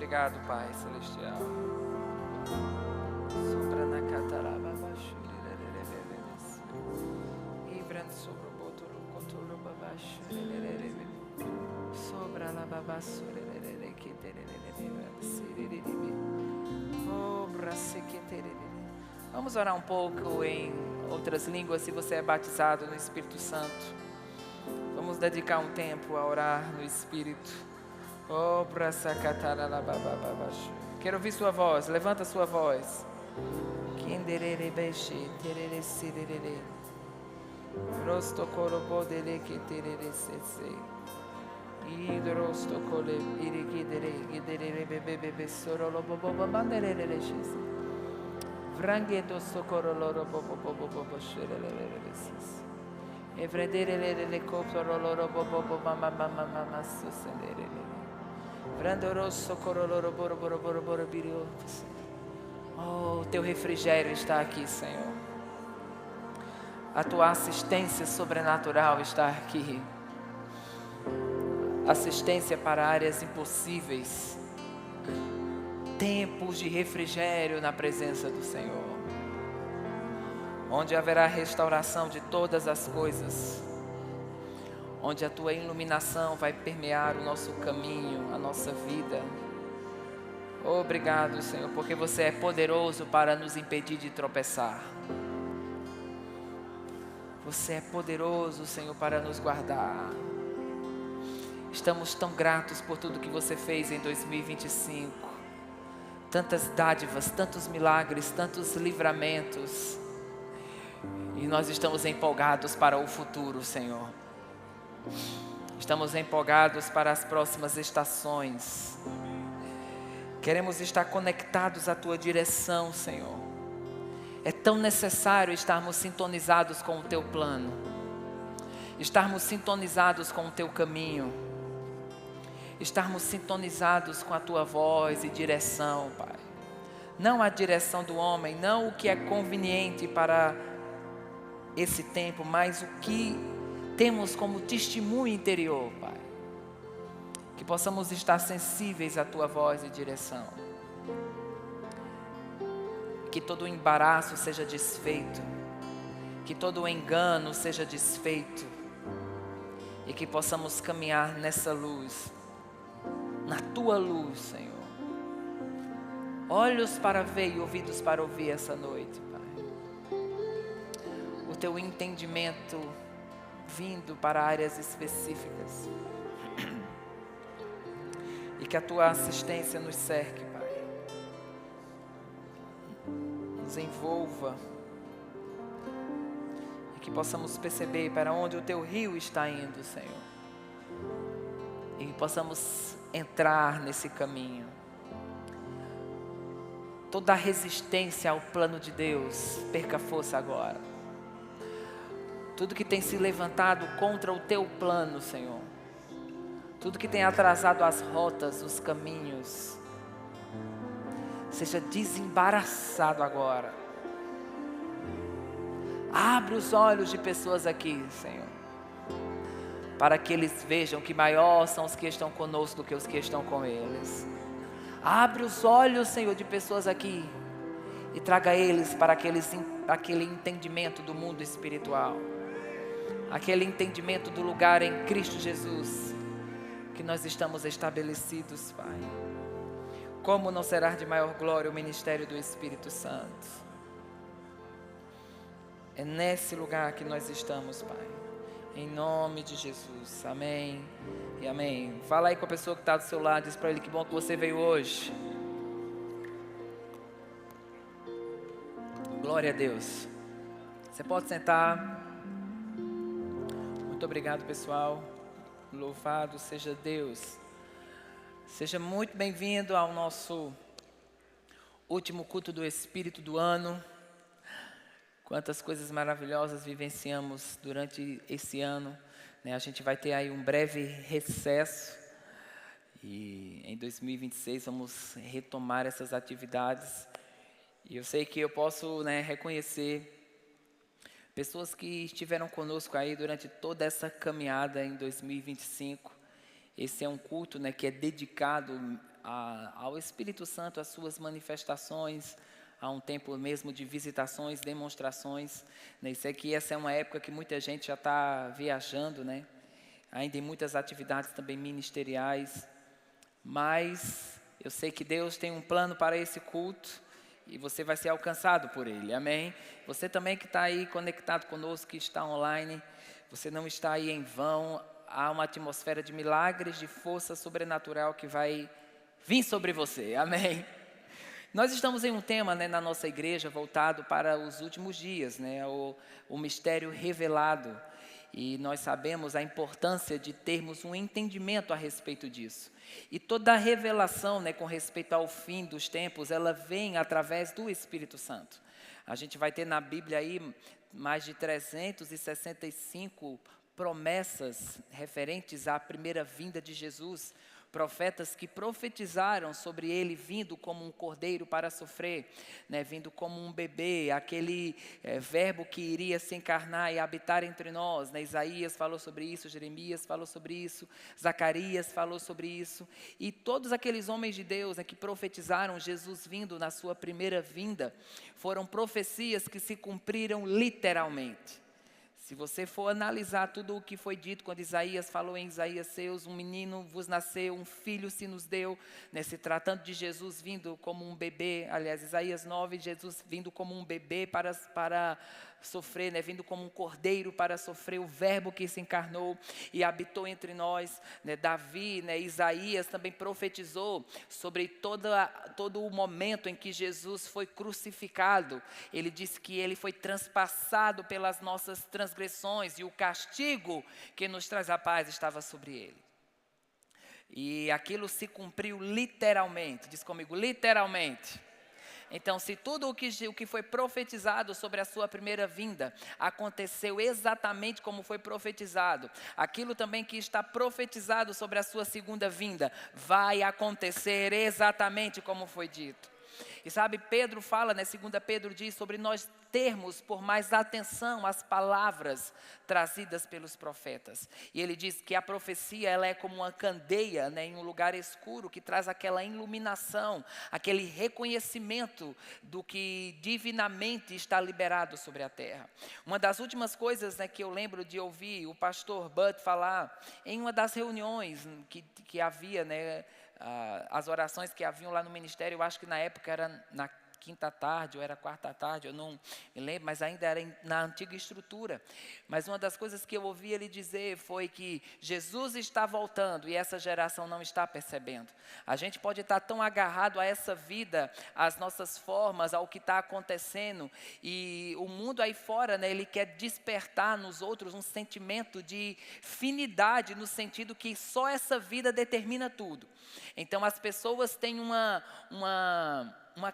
Obrigado, Pai Celestial. Sobra na cataraba, baixo, Ibran sobre o botoro, cotoro, babaxo, sobra la babaço, que Vamos orar um pouco em outras línguas, se você é batizado no Espírito Santo. Vamos dedicar um tempo a orar no Espírito. Quero ouvir sua voz, levanta sua voz. Vrangedo socorro loro bobo bobo bobo sherelelelesis. Evredere le copro loro bobo bobo mama mama mama susenderele. Vrandoro socorro loro boro boro boro boro birio. Oh, teu refrigério está aqui, Senhor. A tua assistência sobrenatural está aqui. Assistência para áreas impossíveis. Tempos de refrigério na presença do Senhor, onde haverá restauração de todas as coisas, onde a tua iluminação vai permear o nosso caminho, a nossa vida. Obrigado, Senhor, porque você é poderoso para nos impedir de tropeçar. Você é poderoso, Senhor, para nos guardar. Estamos tão gratos por tudo que você fez em 2025. Tantas dádivas, tantos milagres, tantos livramentos. E nós estamos empolgados para o futuro, Senhor. Estamos empolgados para as próximas estações. Queremos estar conectados à tua direção, Senhor. É tão necessário estarmos sintonizados com o teu plano. Estarmos sintonizados com o teu caminho. Estarmos sintonizados com a tua voz e direção, Pai. Não a direção do homem, não o que é conveniente para esse tempo, mas o que temos como testemunho interior, Pai. Que possamos estar sensíveis à tua voz e direção. Que todo o embaraço seja desfeito. Que todo o engano seja desfeito. E que possamos caminhar nessa luz. Na tua luz, Senhor. Olhos para ver e ouvidos para ouvir essa noite, Pai. O teu entendimento vindo para áreas específicas. E que a tua assistência nos cerque, Pai. Nos envolva. E que possamos perceber para onde o teu rio está indo, Senhor. E que possamos entrar nesse caminho. Toda resistência ao plano de Deus, perca força agora. Tudo que tem se levantado contra o teu plano, Senhor. Tudo que tem atrasado as rotas, os caminhos, seja desembaraçado agora. Abre os olhos de pessoas aqui, Senhor. Para que eles vejam que maior são os que estão conosco do que os que estão com eles. Abre os olhos, Senhor, de pessoas aqui. E traga eles para aquele entendimento do mundo espiritual. Aquele entendimento do lugar em Cristo Jesus. Que nós estamos estabelecidos, Pai. Como não será de maior glória o ministério do Espírito Santo? É nesse lugar que nós estamos, Pai. Em nome de Jesus, amém e amém. Fala aí com a pessoa que está do seu lado, diz para ele que bom que você veio hoje. Glória a Deus. Você pode sentar. Muito obrigado, pessoal. Louvado seja Deus. Seja muito bem-vindo ao nosso último culto do Espírito do ano. Quantas coisas maravilhosas vivenciamos durante esse ano, né? A gente vai ter aí um breve recesso e em 2026 vamos retomar essas atividades. E eu sei que eu posso, né, reconhecer pessoas que estiveram conosco aí durante toda essa caminhada em 2025. Esse é um culto, né, que é dedicado ao Espírito Santo as suas manifestações, há um tempo mesmo de visitações, demonstrações, né? Sei que essa é uma época que muita gente já está viajando, né? Ainda em muitas atividades também ministeriais, mas eu sei que Deus tem um plano para esse culto e você vai ser alcançado por Ele, amém? Você também que está aí conectado conosco, que está online, você não está aí em vão. Há uma atmosfera de milagres, de força sobrenatural que vai vir sobre você, amém? Nós estamos em um tema, né, na nossa igreja voltado para os últimos dias, né, o mistério revelado. E nós sabemos a importância de termos um entendimento a respeito disso. E toda a revelação, né, com respeito ao fim dos tempos, ela vem através do Espírito Santo. A gente vai ter na Bíblia aí mais de 365 promessas referentes à primeira vinda de Jesus, profetas que profetizaram sobre ele vindo como um cordeiro para sofrer, né, vindo como um bebê, aquele verbo que iria se encarnar e habitar entre nós, né? Isaías falou sobre isso, Jeremias falou sobre isso, Zacarias falou sobre isso, e todos aqueles homens de Deus, né, que profetizaram Jesus vindo na sua primeira vinda, foram profecias que se cumpriram literalmente. Se você for analisar tudo o que foi dito, quando Isaías falou em Isaías 6, um menino vos nasceu, um filho se nos deu, né, se tratando de Jesus vindo como um bebê, aliás, Isaías 9, Jesus vindo como um bebê para sofrer, né, vindo como um cordeiro para sofrer, o verbo que se encarnou e habitou entre nós, né, Davi, né, Isaías também profetizou sobre todo o momento em que Jesus foi crucificado. Ele disse que ele foi transpassado pelas nossas transgressões e o castigo que nos traz a paz estava sobre ele. E aquilo se cumpriu literalmente, diz comigo, literalmente. Então, se tudo o que foi profetizado sobre a sua primeira vinda aconteceu exatamente como foi profetizado, aquilo também que está profetizado sobre a sua segunda vinda vai acontecer exatamente como foi dito. E sabe, Pedro fala, né, 2 Pedro diz sobre nós termos por mais atenção às palavras trazidas pelos profetas. E ele diz que a profecia ela é como uma candeia, né, em um lugar escuro que traz aquela iluminação, aquele reconhecimento do que divinamente está liberado sobre a terra. Uma das últimas coisas, né, que eu lembro de ouvir o pastor Bud falar em uma das reuniões que havia, né, as orações que haviam lá no ministério, eu acho que na época era na quinta tarde ou era quarta tarde, eu não me lembro, mas ainda era na antiga estrutura. Mas uma das coisas que eu ouvi ele dizer foi que Jesus está voltando e essa geração não está percebendo. A gente pode estar tão agarrado a essa vida, às nossas formas, ao que está acontecendo, e o mundo aí fora, né, ele quer despertar nos outros um sentimento de finidade, no sentido que só essa vida determina tudo. Então as pessoas têm uma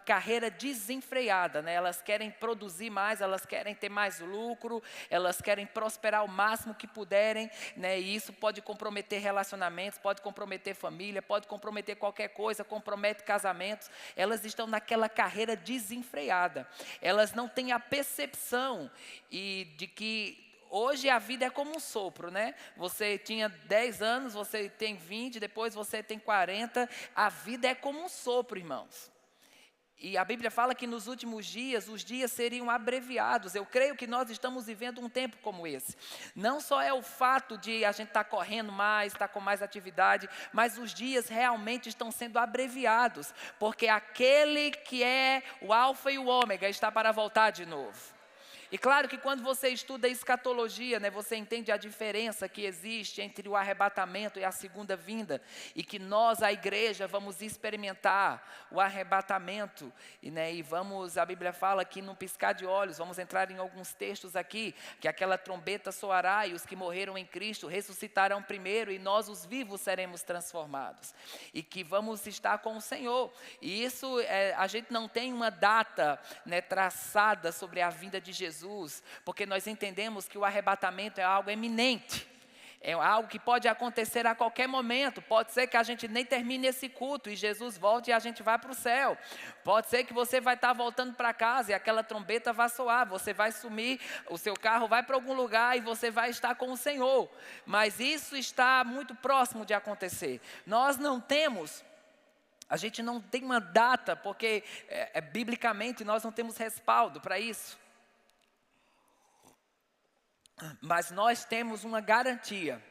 carreira desenfreada, né? Elas querem produzir mais, elas querem ter mais lucro, elas querem prosperar o máximo que puderem, né? E isso pode comprometer relacionamentos, pode comprometer família, pode comprometer qualquer coisa, compromete casamentos. Elas estão naquela carreira desenfreada. Elas não têm a percepção de que hoje a vida é como um sopro, né? Você tinha 10 anos, você tem 20, depois você tem 40. A vida é como um sopro, irmãos. E a Bíblia fala que nos últimos dias, os dias seriam abreviados. Eu creio que nós estamos vivendo um tempo como esse. Não só é o fato de a gente estar correndo mais, estar com mais atividade, mas os dias realmente estão sendo abreviados. Porque aquele que é o alfa e o ômega está para voltar de novo. E claro que quando você estuda escatologia, né, você entende a diferença que existe entre o arrebatamento e a segunda vinda. E que nós, a igreja, vamos experimentar o arrebatamento. E vamos, a Bíblia fala que num piscar de olhos, vamos entrar em alguns textos aqui, que aquela trombeta soará e os que morreram em Cristo ressuscitarão primeiro e nós, os vivos, seremos transformados. E que vamos estar com o Senhor. E isso, a gente não tem uma data, né, traçada sobre a vinda de Jesus, porque nós entendemos que o arrebatamento é algo eminente, é algo que pode acontecer a qualquer momento. Pode ser que a gente nem termine esse culto e Jesus volte e a gente vai para o céu. Pode ser que você vai estar voltando para casa e aquela trombeta vai soar, você vai sumir, o seu carro vai para algum lugar e você vai estar com o Senhor. Mas isso está muito próximo de acontecer. Nós não temos A gente não tem uma data, porque biblicamente nós não temos respaldo para isso. Mas nós temos uma garantia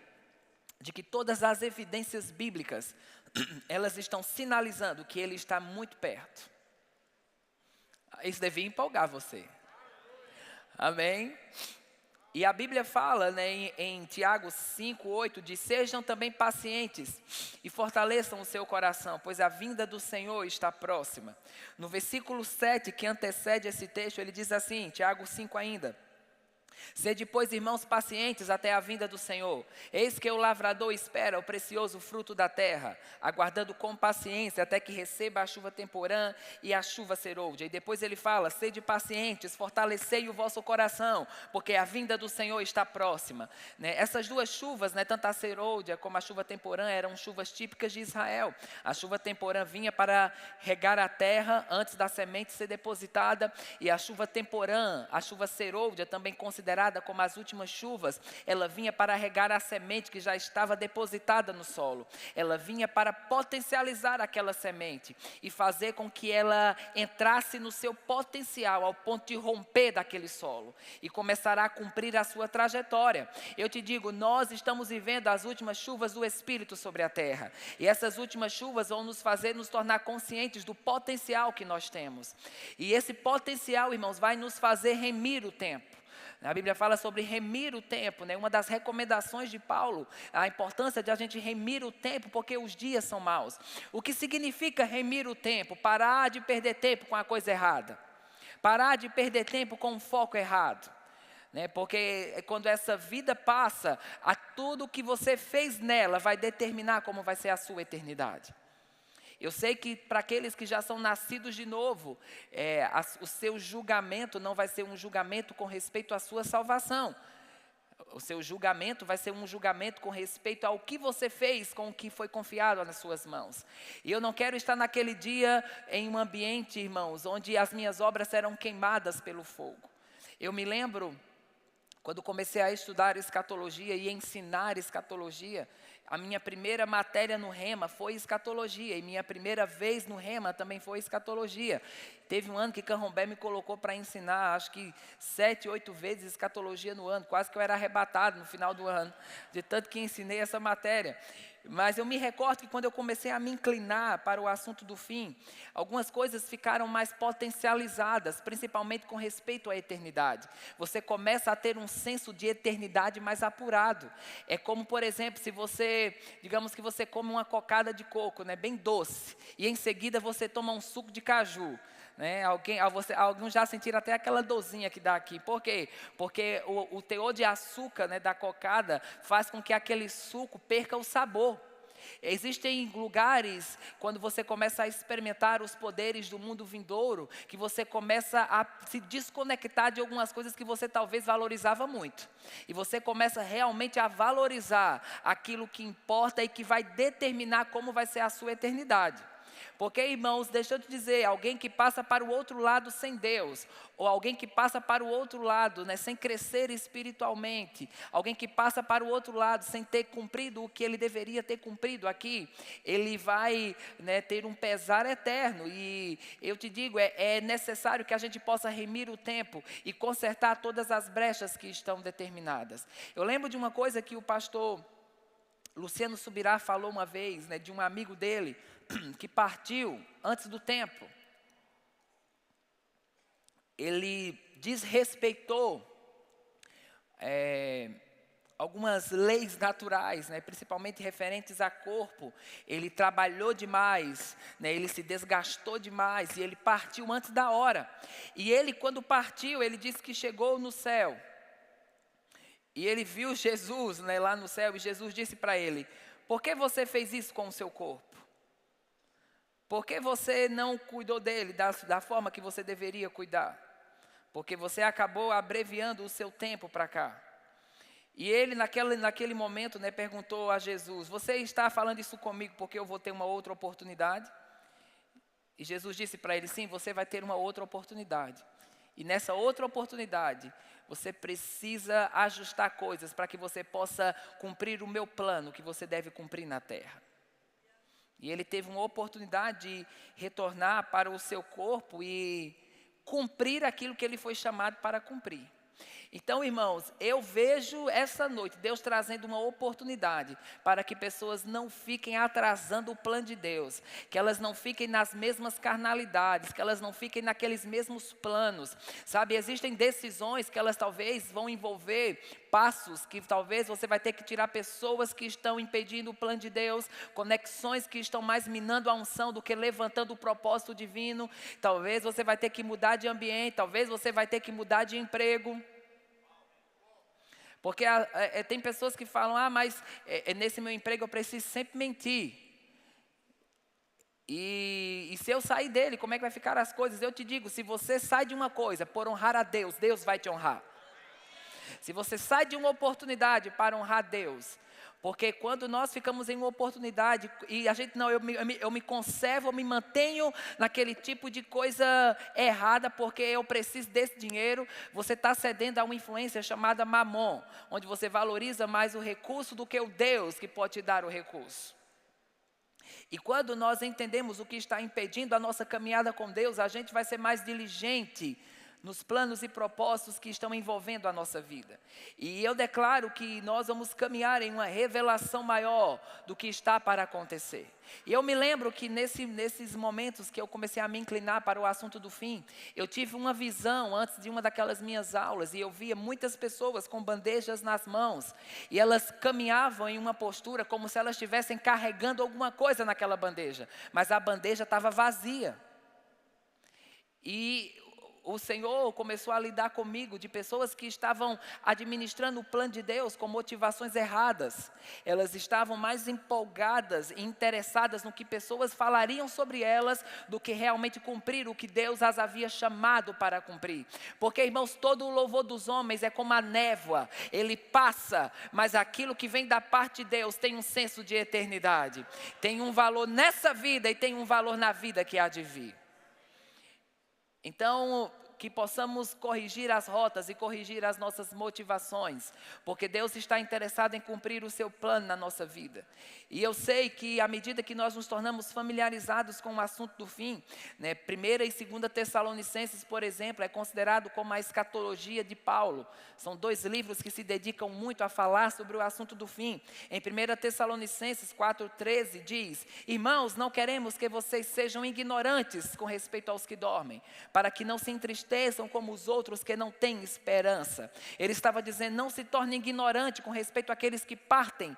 de que todas as evidências bíblicas, elas estão sinalizando que Ele está muito perto. Isso devia empolgar você. Amém? E a Bíblia fala, né, em Tiago 5:8, diz: sejam também pacientes e fortaleçam o seu coração, pois a vinda do Senhor está próxima. No versículo 7, que antecede esse texto, ele diz assim, Tiago 5 ainda: sede, pois, irmãos, pacientes até a vinda do Senhor. Eis que o lavrador espera o precioso fruto da terra, aguardando com paciência até que receba a chuva temporã e a chuva serôdia. E depois ele fala: sede pacientes, fortalecei o vosso coração, porque a vinda do Senhor está próxima. Né? Essas duas chuvas, né, tanto a serôdia como a chuva temporã, eram chuvas típicas de Israel. A chuva temporã vinha para regar a terra antes da semente ser depositada, e a chuva temporã, a chuva serôdia, também considerada como as últimas chuvas, ela vinha para regar a semente que já estava depositada no solo. Ela vinha para potencializar aquela semente e fazer com que ela entrasse no seu potencial, ao ponto de romper daquele solo e começará a cumprir a sua trajetória. Eu te digo, nós estamos vivendo as últimas chuvas do Espírito sobre a terra, e essas últimas chuvas vão nos fazer nos tornar conscientes do potencial que nós temos, e esse potencial, irmãos, vai nos fazer remir o tempo. A Bíblia fala sobre remir o tempo, né? Uma das recomendações de Paulo, a importância de a gente remir o tempo, porque os dias são maus. O que significa remir o tempo? Parar de perder tempo com a coisa errada. Parar de perder tempo com o foco errado. Né? Porque quando essa vida passa, a tudo que você fez nela vai determinar como vai ser a sua eternidade. Eu sei que para aqueles que já são nascidos de novo, o seu julgamento não vai ser um julgamento com respeito à sua salvação. O seu julgamento vai ser um julgamento com respeito ao que você fez com o que foi confiado nas suas mãos. E eu não quero estar naquele dia em um ambiente, irmãos, onde as minhas obras serão queimadas pelo fogo. Eu me lembro, quando comecei a estudar escatologia e ensinar escatologia, a minha primeira matéria no Rema foi escatologia, e minha primeira vez no Rema também foi escatologia. Teve um ano que Canrombé me colocou para ensinar, acho que 7, 8 vezes escatologia no ano, quase que eu era arrebatado no final do ano, de tanto que ensinei essa matéria. Mas eu me recordo que quando eu comecei a me inclinar para o assunto do fim, algumas coisas ficaram mais potencializadas, principalmente com respeito à eternidade. Você começa a ter um senso de eternidade mais apurado. É como, por exemplo, se você, digamos que você come uma cocada de coco, né, bem doce, e em seguida você toma um suco de caju. Né? Alguns já sentiram até aquela dorzinha que dá aqui. Por quê? Porque o teor de açúcar, né, da cocada faz com que aquele suco perca o sabor. Existem lugares, quando você começa a experimentar os poderes do mundo vindouro, que você começa a se desconectar de algumas coisas que você talvez valorizava muito. E você começa realmente a valorizar aquilo que importa e que vai determinar como vai ser a sua eternidade. Porque, irmãos, deixa eu te dizer, alguém que passa para o outro lado sem Deus, ou alguém que passa para o outro lado, né, sem crescer espiritualmente, alguém que passa para o outro lado sem ter cumprido o que ele deveria ter cumprido aqui, ele vai, né, ter um pesar eterno. E eu te digo, é necessário que a gente possa remir o tempo e consertar todas as brechas que estão determinadas. Eu lembro de uma coisa que o pastor Luciano Subirá falou uma vez, né, de um amigo dele, que partiu antes do tempo. Ele desrespeitou algumas leis naturais, né, principalmente referentes a corpo. Ele trabalhou demais, né, ele se desgastou demais e ele partiu antes da hora. E ele, quando partiu, ele disse que chegou no céu. E ele viu Jesus, né, lá no céu, e Jesus disse para ele: por que você fez isso com o seu corpo? Por que você não cuidou dele da forma que você deveria cuidar? Porque você acabou abreviando o seu tempo para cá. E ele naquele momento, né, perguntou a Jesus: você está falando isso comigo porque eu vou ter uma outra oportunidade? E Jesus disse para ele: sim, você vai ter uma outra oportunidade. E nessa outra oportunidade, você precisa ajustar coisas para que você possa cumprir o meu plano que você deve cumprir na terra. E ele teve uma oportunidade de retornar para o seu corpo e cumprir aquilo que ele foi chamado para cumprir. Então, irmãos, eu vejo essa noite Deus trazendo uma oportunidade para que pessoas não fiquem atrasando o plano de Deus, que elas não fiquem nas mesmas carnalidades, que elas não fiquem naqueles mesmos planos, sabe? Existem decisões que elas talvez vão envolver passos que talvez você vai ter que tirar pessoas que estão impedindo o plano de Deus, conexões que estão mais minando a unção do que levantando o propósito divino. Talvez você vai ter que mudar de ambiente, talvez você vai ter que mudar de emprego. Porque tem pessoas que falam, mas nesse meu emprego eu preciso sempre mentir. E se eu sair dele, como é que vai ficar as coisas? Eu te digo, se você sai de uma coisa por honrar a Deus, Deus vai te honrar. Se você sai de uma oportunidade para honrar Deus, porque quando nós ficamos em uma oportunidade e a gente, não, eu me conservo, eu me mantenho naquele tipo de coisa errada porque eu preciso desse dinheiro, você está cedendo a uma influência chamada mamon, onde você valoriza mais o recurso do que o Deus que pode te dar o recurso. E quando nós entendemos o que está impedindo a nossa caminhada com Deus, a gente vai ser mais diligente nos planos e propósitos que estão envolvendo a nossa vida. E eu declaro que nós vamos caminhar em uma revelação maior do que está para acontecer. E eu me lembro que nesses momentos que eu comecei a me inclinar para o assunto do fim, eu tive uma visão antes de uma daquelas minhas aulas, e eu via muitas pessoas com bandejas nas mãos, e elas caminhavam em uma postura como se elas estivessem carregando alguma coisa naquela bandeja, mas a bandeja estava vazia. E o Senhor começou a lidar comigo de pessoas que estavam administrando o plano de Deus com motivações erradas. Elas estavam mais empolgadas e interessadas no que pessoas falariam sobre elas do que realmente cumprir o que Deus as havia chamado para cumprir. Porque, irmãos, todo o louvor dos homens é como a névoa, ele passa, mas aquilo que vem da parte de Deus tem um senso de eternidade. Tem um valor nessa vida e tem um valor na vida que há de vir. Então, que possamos corrigir as rotas e corrigir as nossas motivações, porque Deus está interessado em cumprir o seu plano na nossa vida. E eu sei que à medida que nós nos tornamos familiarizados com o assunto do fim, 1ª e 2ª Tessalonicenses, por exemplo, é considerado como a escatologia de Paulo. São 2 livros que se dedicam muito a falar sobre o assunto do fim. Em 1ª Tessalonicenses 4,13 diz: irmãos, não queremos que vocês sejam ignorantes com respeito aos que dormem, para que não se entristeçam como os outros que não têm esperança. Ele estava dizendo, não se torne ignorante com respeito àqueles que partem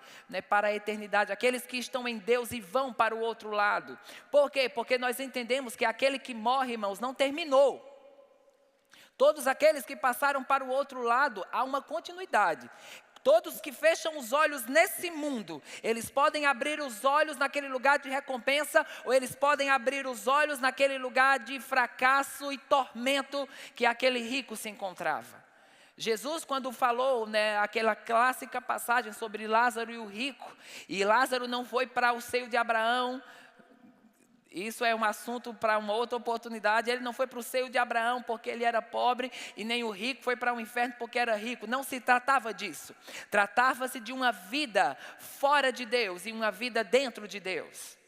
para a eternidade, aqueles que estão em Deus e vão para o outro lado. Por quê? Porque nós entendemos que aquele que morre, irmãos, não terminou. Todos aqueles que passaram para o outro lado, há uma continuidade. Todos que fecham os olhos nesse mundo, eles podem abrir os olhos naquele lugar de recompensa, ou eles podem abrir os olhos naquele lugar de fracasso e tormento que aquele rico se encontrava. Jesus, quando falou, aquela clássica passagem sobre Lázaro e o rico, e Lázaro não foi para o seio de Abraão. Isso é um assunto para uma outra oportunidade. Ele não foi para o seio de Abraão porque ele era pobre, e nem o rico foi para o inferno porque era rico. Não se tratava disso. Tratava-se de uma vida fora de Deus e uma vida dentro de Deus.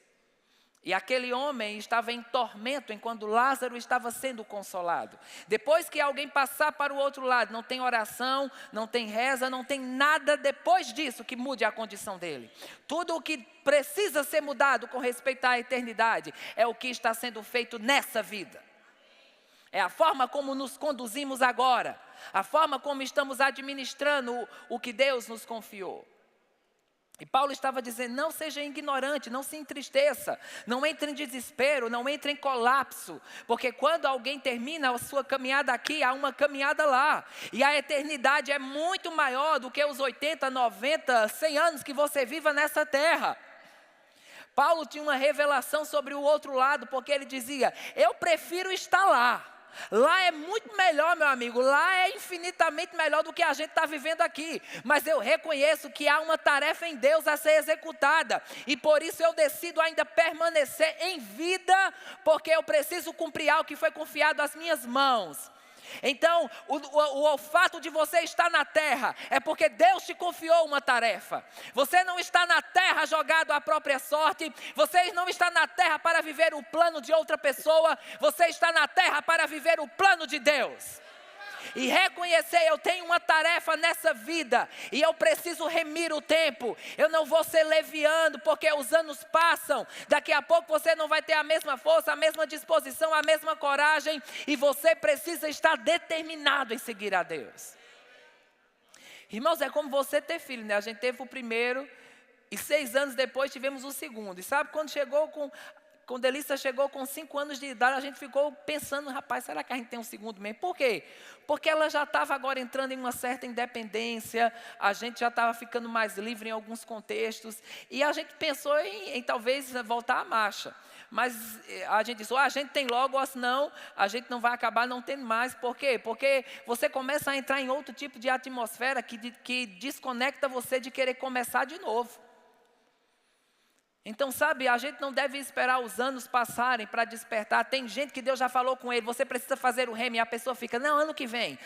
E aquele homem estava em tormento enquanto Lázaro estava sendo consolado. Depois que alguém passar para o outro lado, não tem oração, não tem reza, não tem nada depois disso que mude a condição dele. Tudo o que precisa ser mudado com respeito à eternidade é o que está sendo feito nessa vida. É a forma como nos conduzimos agora, a forma como estamos administrando o que Deus nos confiou. E Paulo estava dizendo, não seja ignorante, não se entristeça, não entre em desespero, não entre em colapso, porque quando alguém termina a sua caminhada aqui, há uma caminhada lá, e a eternidade é muito maior do que os 80, 90, 100 anos que você viva nessa terra. Paulo tinha uma revelação sobre o outro lado, porque ele dizia, eu prefiro estar lá. Lá é muito melhor, meu amigo, lá é infinitamente melhor do que a gente está vivendo aqui. Mas eu reconheço que há uma tarefa em Deus a ser executada. E por isso eu decido ainda permanecer em vida, porque eu preciso cumprir algo que foi confiado às minhas mãos. Então, o fato de você estar na terra é porque Deus te confiou uma tarefa. Você não está na terra jogado à própria sorte. Você não está na terra para viver o plano de outra pessoa. Você está na terra para viver o plano de Deus. E reconhecer, eu tenho uma tarefa nessa vida e eu preciso remir o tempo. Eu não vou ser leviano, porque os anos passam. Daqui a pouco você não vai ter a mesma força, a mesma disposição, a mesma coragem. E você precisa estar determinado em seguir a Deus. Irmãos, é como você ter filho, né? A gente teve o primeiro e 6 anos depois tivemos o segundo. E sabe quando Quando Elissa chegou com 5 anos de idade, a gente ficou pensando, rapaz, será que a gente tem um segundo mesmo? Por quê? Porque ela já estava agora entrando em uma certa independência, a gente já estava ficando mais livre em alguns contextos, e a gente pensou em talvez voltar à marcha. Mas a gente disse, ou a gente tem logo, ou senão a gente não vai acabar não tendo mais. Por quê? Porque você começa a entrar em outro tipo de atmosfera que desconecta você de querer começar de novo. Então, sabe, a gente não deve esperar os anos passarem para despertar. Tem gente que Deus já falou com ele, você precisa fazer o remo, e a pessoa fica, não, ano que vem.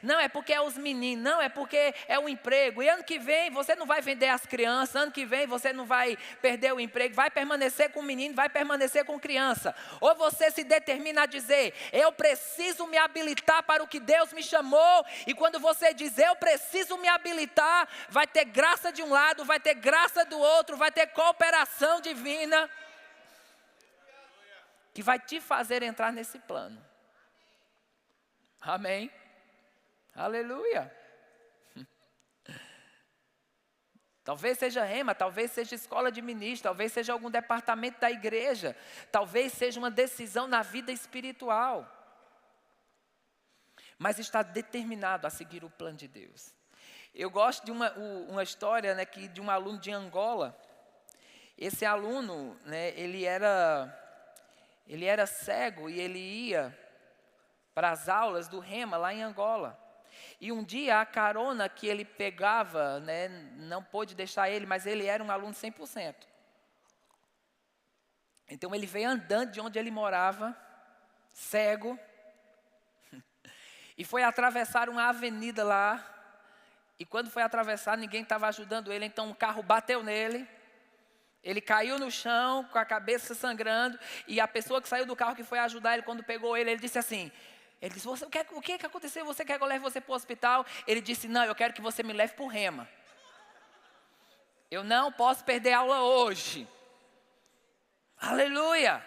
Não, é porque é os meninos, não, é porque é o emprego. E ano que vem você não vai vender as crianças, ano que vem você não vai perder o emprego, vai permanecer com o menino, vai permanecer com criança. Ou você se determina a dizer, eu preciso me habilitar para o que Deus me chamou. E quando você diz, eu preciso me habilitar, vai ter graça de um lado, vai ter graça do outro, vai ter cooperação divina que vai te fazer entrar nesse plano. Amém? Aleluia. Talvez seja rema, talvez seja escola de ministro, talvez seja algum departamento da igreja, talvez seja uma decisão na vida espiritual. Mas está determinado a seguir o plano de Deus. Eu gosto de uma história, né, de um aluno de Angola. Esse aluno, né, ele era cego e ele ia para as aulas do Rema lá em Angola. E um dia a carona que ele pegava, né, não pôde deixar ele, mas ele era um aluno 100%. Então ele veio andando de onde ele morava, cego, e foi atravessar uma avenida lá. E quando foi atravessar, ninguém estava ajudando ele, então um carro bateu nele. Ele caiu no chão com a cabeça sangrando, e a pessoa que saiu do carro que foi ajudar ele, quando pegou ele disse assim, o que aconteceu? Você quer que eu leve você para o hospital? Ele disse, não, eu quero que você me leve para o Rema. Eu não posso perder aula hoje. Aleluia.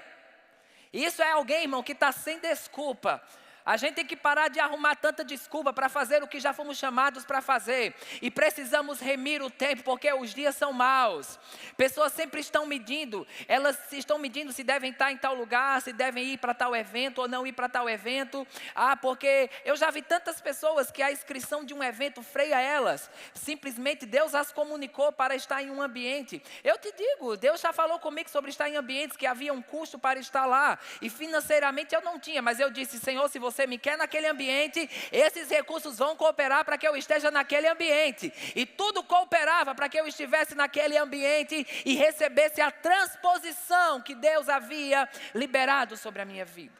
Isso é alguém, irmão, que está sem desculpa. A gente tem que parar de arrumar tanta desculpa para fazer o que já fomos chamados para fazer. E precisamos remir o tempo, porque os dias são maus. Pessoas sempre estão medindo. Elas estão medindo se devem estar em tal lugar, se devem ir para tal evento ou não ir para tal evento. Porque eu já vi tantas pessoas que a inscrição de um evento freia elas. Simplesmente Deus as comunicou para estar em um ambiente. Eu te digo, Deus já falou comigo sobre estar em ambientes que havia um custo para estar lá. E financeiramente eu não tinha, mas eu disse, Senhor, se você me quer naquele ambiente, esses recursos vão cooperar para que eu esteja naquele ambiente. E tudo cooperava para que eu estivesse naquele ambiente e recebesse a transposição que Deus havia liberado sobre a minha vida.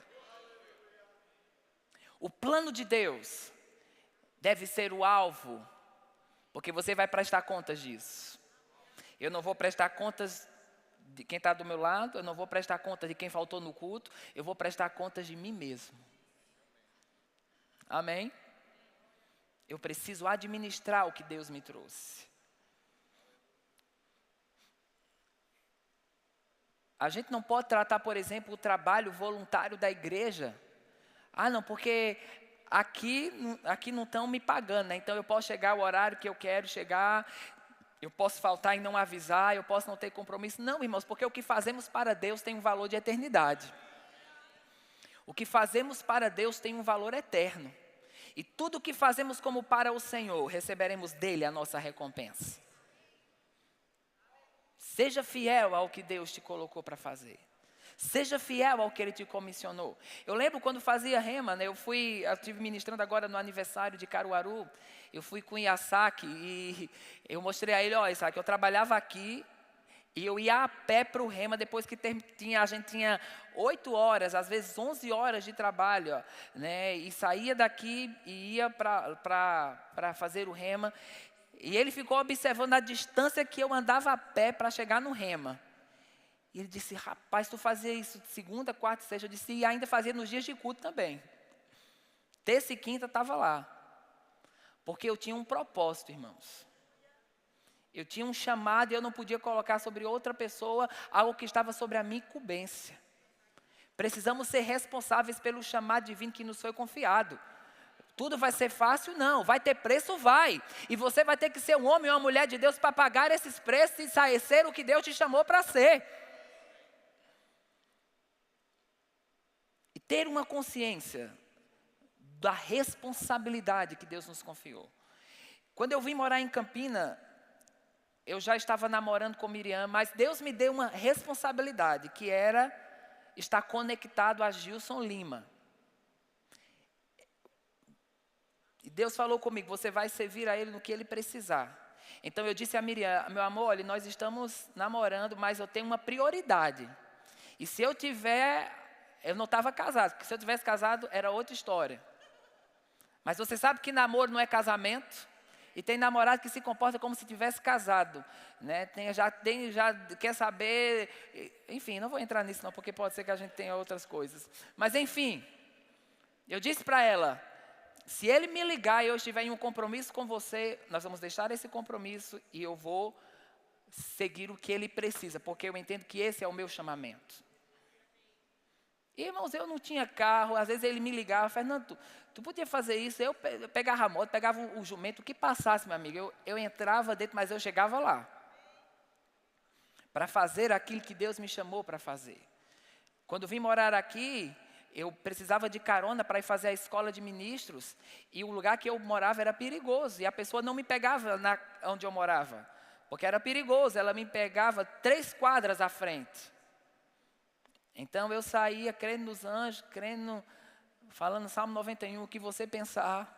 O plano de Deus deve ser o alvo, porque você vai prestar contas disso. Eu não vou prestar contas de quem está do meu lado, eu não vou prestar contas de quem faltou no culto, eu vou prestar contas de mim mesmo. Amém? Eu preciso administrar o que Deus me trouxe. A gente não pode tratar, por exemplo, o trabalho voluntário da igreja. Não, porque aqui não estão me pagando, né? Então eu posso chegar ao horário que eu quero chegar, eu posso faltar e não avisar, eu posso não ter compromisso. Não, irmãos, porque o que fazemos para Deus tem um valor de eternidade. O que fazemos para Deus tem um valor eterno. E tudo o que fazemos como para o Senhor, receberemos dele a nossa recompensa. Seja fiel ao que Deus te colocou para fazer. Seja fiel ao que Ele te comissionou. Eu lembro quando fazia rema, né, eu estive ministrando agora no aniversário de Caruaru. Eu fui com o Iasaki e eu mostrei a ele, Isaac, eu trabalhava aqui E eu ia a pé para o rema, depois que a gente tinha 8 horas, às vezes 11 horas de trabalho, ó, né? E saía daqui e ia para fazer o rema. E ele ficou observando a distância que eu andava a pé para chegar no rema. E ele disse, rapaz, tu fazia isso de segunda, quarta e sexta. Eu disse, e ainda fazia nos dias de culto também. Terça e quinta estava lá. Porque eu tinha um propósito, irmãos. Eu tinha um chamado e eu não podia colocar sobre outra pessoa algo que estava sobre a minha incumbência. Precisamos ser responsáveis pelo chamado divino que nos foi confiado. Tudo vai ser fácil? Não. Vai ter preço? Vai. E você vai ter que ser um homem ou uma mulher de Deus para pagar esses preços e ser o que Deus te chamou para ser. E ter uma consciência da responsabilidade que Deus nos confiou. Quando eu vim morar em Campina, eu já estava namorando com Miriam, mas Deus me deu uma responsabilidade, que era estar conectado a Gilson Lima. E Deus falou comigo, você vai servir a Ele no que Ele precisar. Então eu disse a Miriam, meu amor, olha, nós estamos namorando, mas eu tenho uma prioridade. E se eu não estava casado, porque se eu tivesse casado, era outra história. Mas você sabe que namoro não é casamento? E tem namorado que se comporta como se tivesse casado, né? Já quer saber, enfim, não vou entrar nisso não, porque pode ser que a gente tenha outras coisas. Mas enfim, eu disse para ela, se ele me ligar e eu estiver em um compromisso com você, nós vamos deixar esse compromisso e eu vou seguir o que ele precisa, porque eu entendo que esse é o meu chamamento. Irmãos, eu não tinha carro, às vezes ele me ligava, Fernando, tu podia fazer isso, eu pegava a moto, pegava o jumento, o que passasse, meu amigo, eu entrava dentro, mas eu chegava lá, para fazer aquilo que Deus me chamou para fazer. Quando vim morar aqui, eu precisava de carona para ir fazer a escola de ministros, e o lugar que eu morava era perigoso, e a pessoa não me pegava onde eu morava, porque era perigoso, ela me pegava 3 quadras à frente. Então eu saía crendo nos anjos, falando Salmo 91, o que você pensar.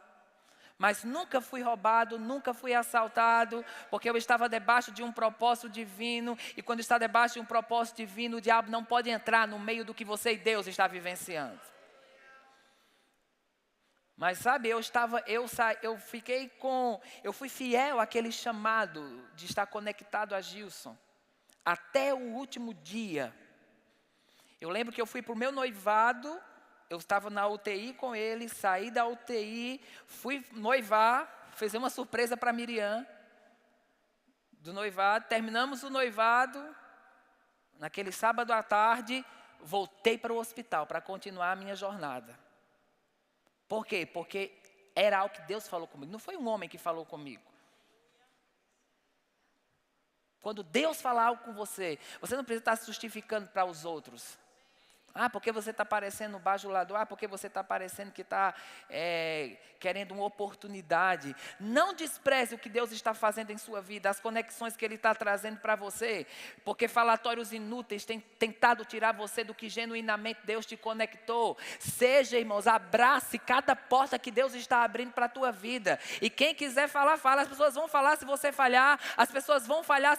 Mas nunca fui roubado, nunca fui assaltado, porque eu estava debaixo de um propósito divino. E quando está debaixo de um propósito divino, o diabo não pode entrar no meio do que você e Deus está vivenciando. Mas sabe, eu fui fiel àquele chamado de estar conectado a Gilson, até o último dia. Eu lembro que eu fui para o meu noivado, eu estava na UTI com ele, saí da UTI, fui noivar, fiz uma surpresa para Miriam, do noivado, terminamos o noivado, naquele sábado à tarde, voltei para o hospital para continuar a minha jornada. Por quê? Porque era algo que Deus falou comigo, não foi um homem que falou comigo. Quando Deus falar algo com você, você não precisa estar se justificando para os outros. Ah, porque você está parecendo um bajulador. Ah, porque você está parecendo que está querendo uma oportunidade. Não despreze o que Deus está fazendo em sua vida, as conexões que Ele está trazendo para você. Porque falatórios inúteis têm tentado tirar você do que genuinamente Deus te conectou. Seja, irmãos, abrace cada porta que Deus está abrindo para a tua vida. E quem quiser falar, fala. As pessoas vão falar se você falhar. As pessoas vão falar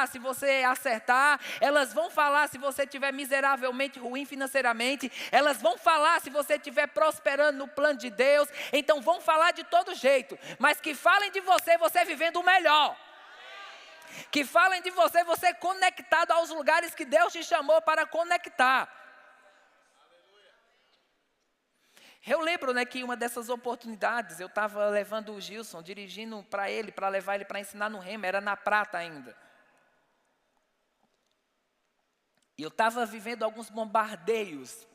se você acertar. Elas vão falar se você estiver miseravelmente ruim financeiramente, elas vão falar se você estiver prosperando no plano de Deus, então vão falar de todo jeito, mas que falem de você, você vivendo o melhor, que falem de você, você conectado aos lugares que Deus te chamou para conectar. Eu lembro, que uma dessas oportunidades, eu estava levando o Gilson, dirigindo para ele, para levar ele para ensinar no Rema, era na Prata ainda. E eu estava vivendo alguns bombardeios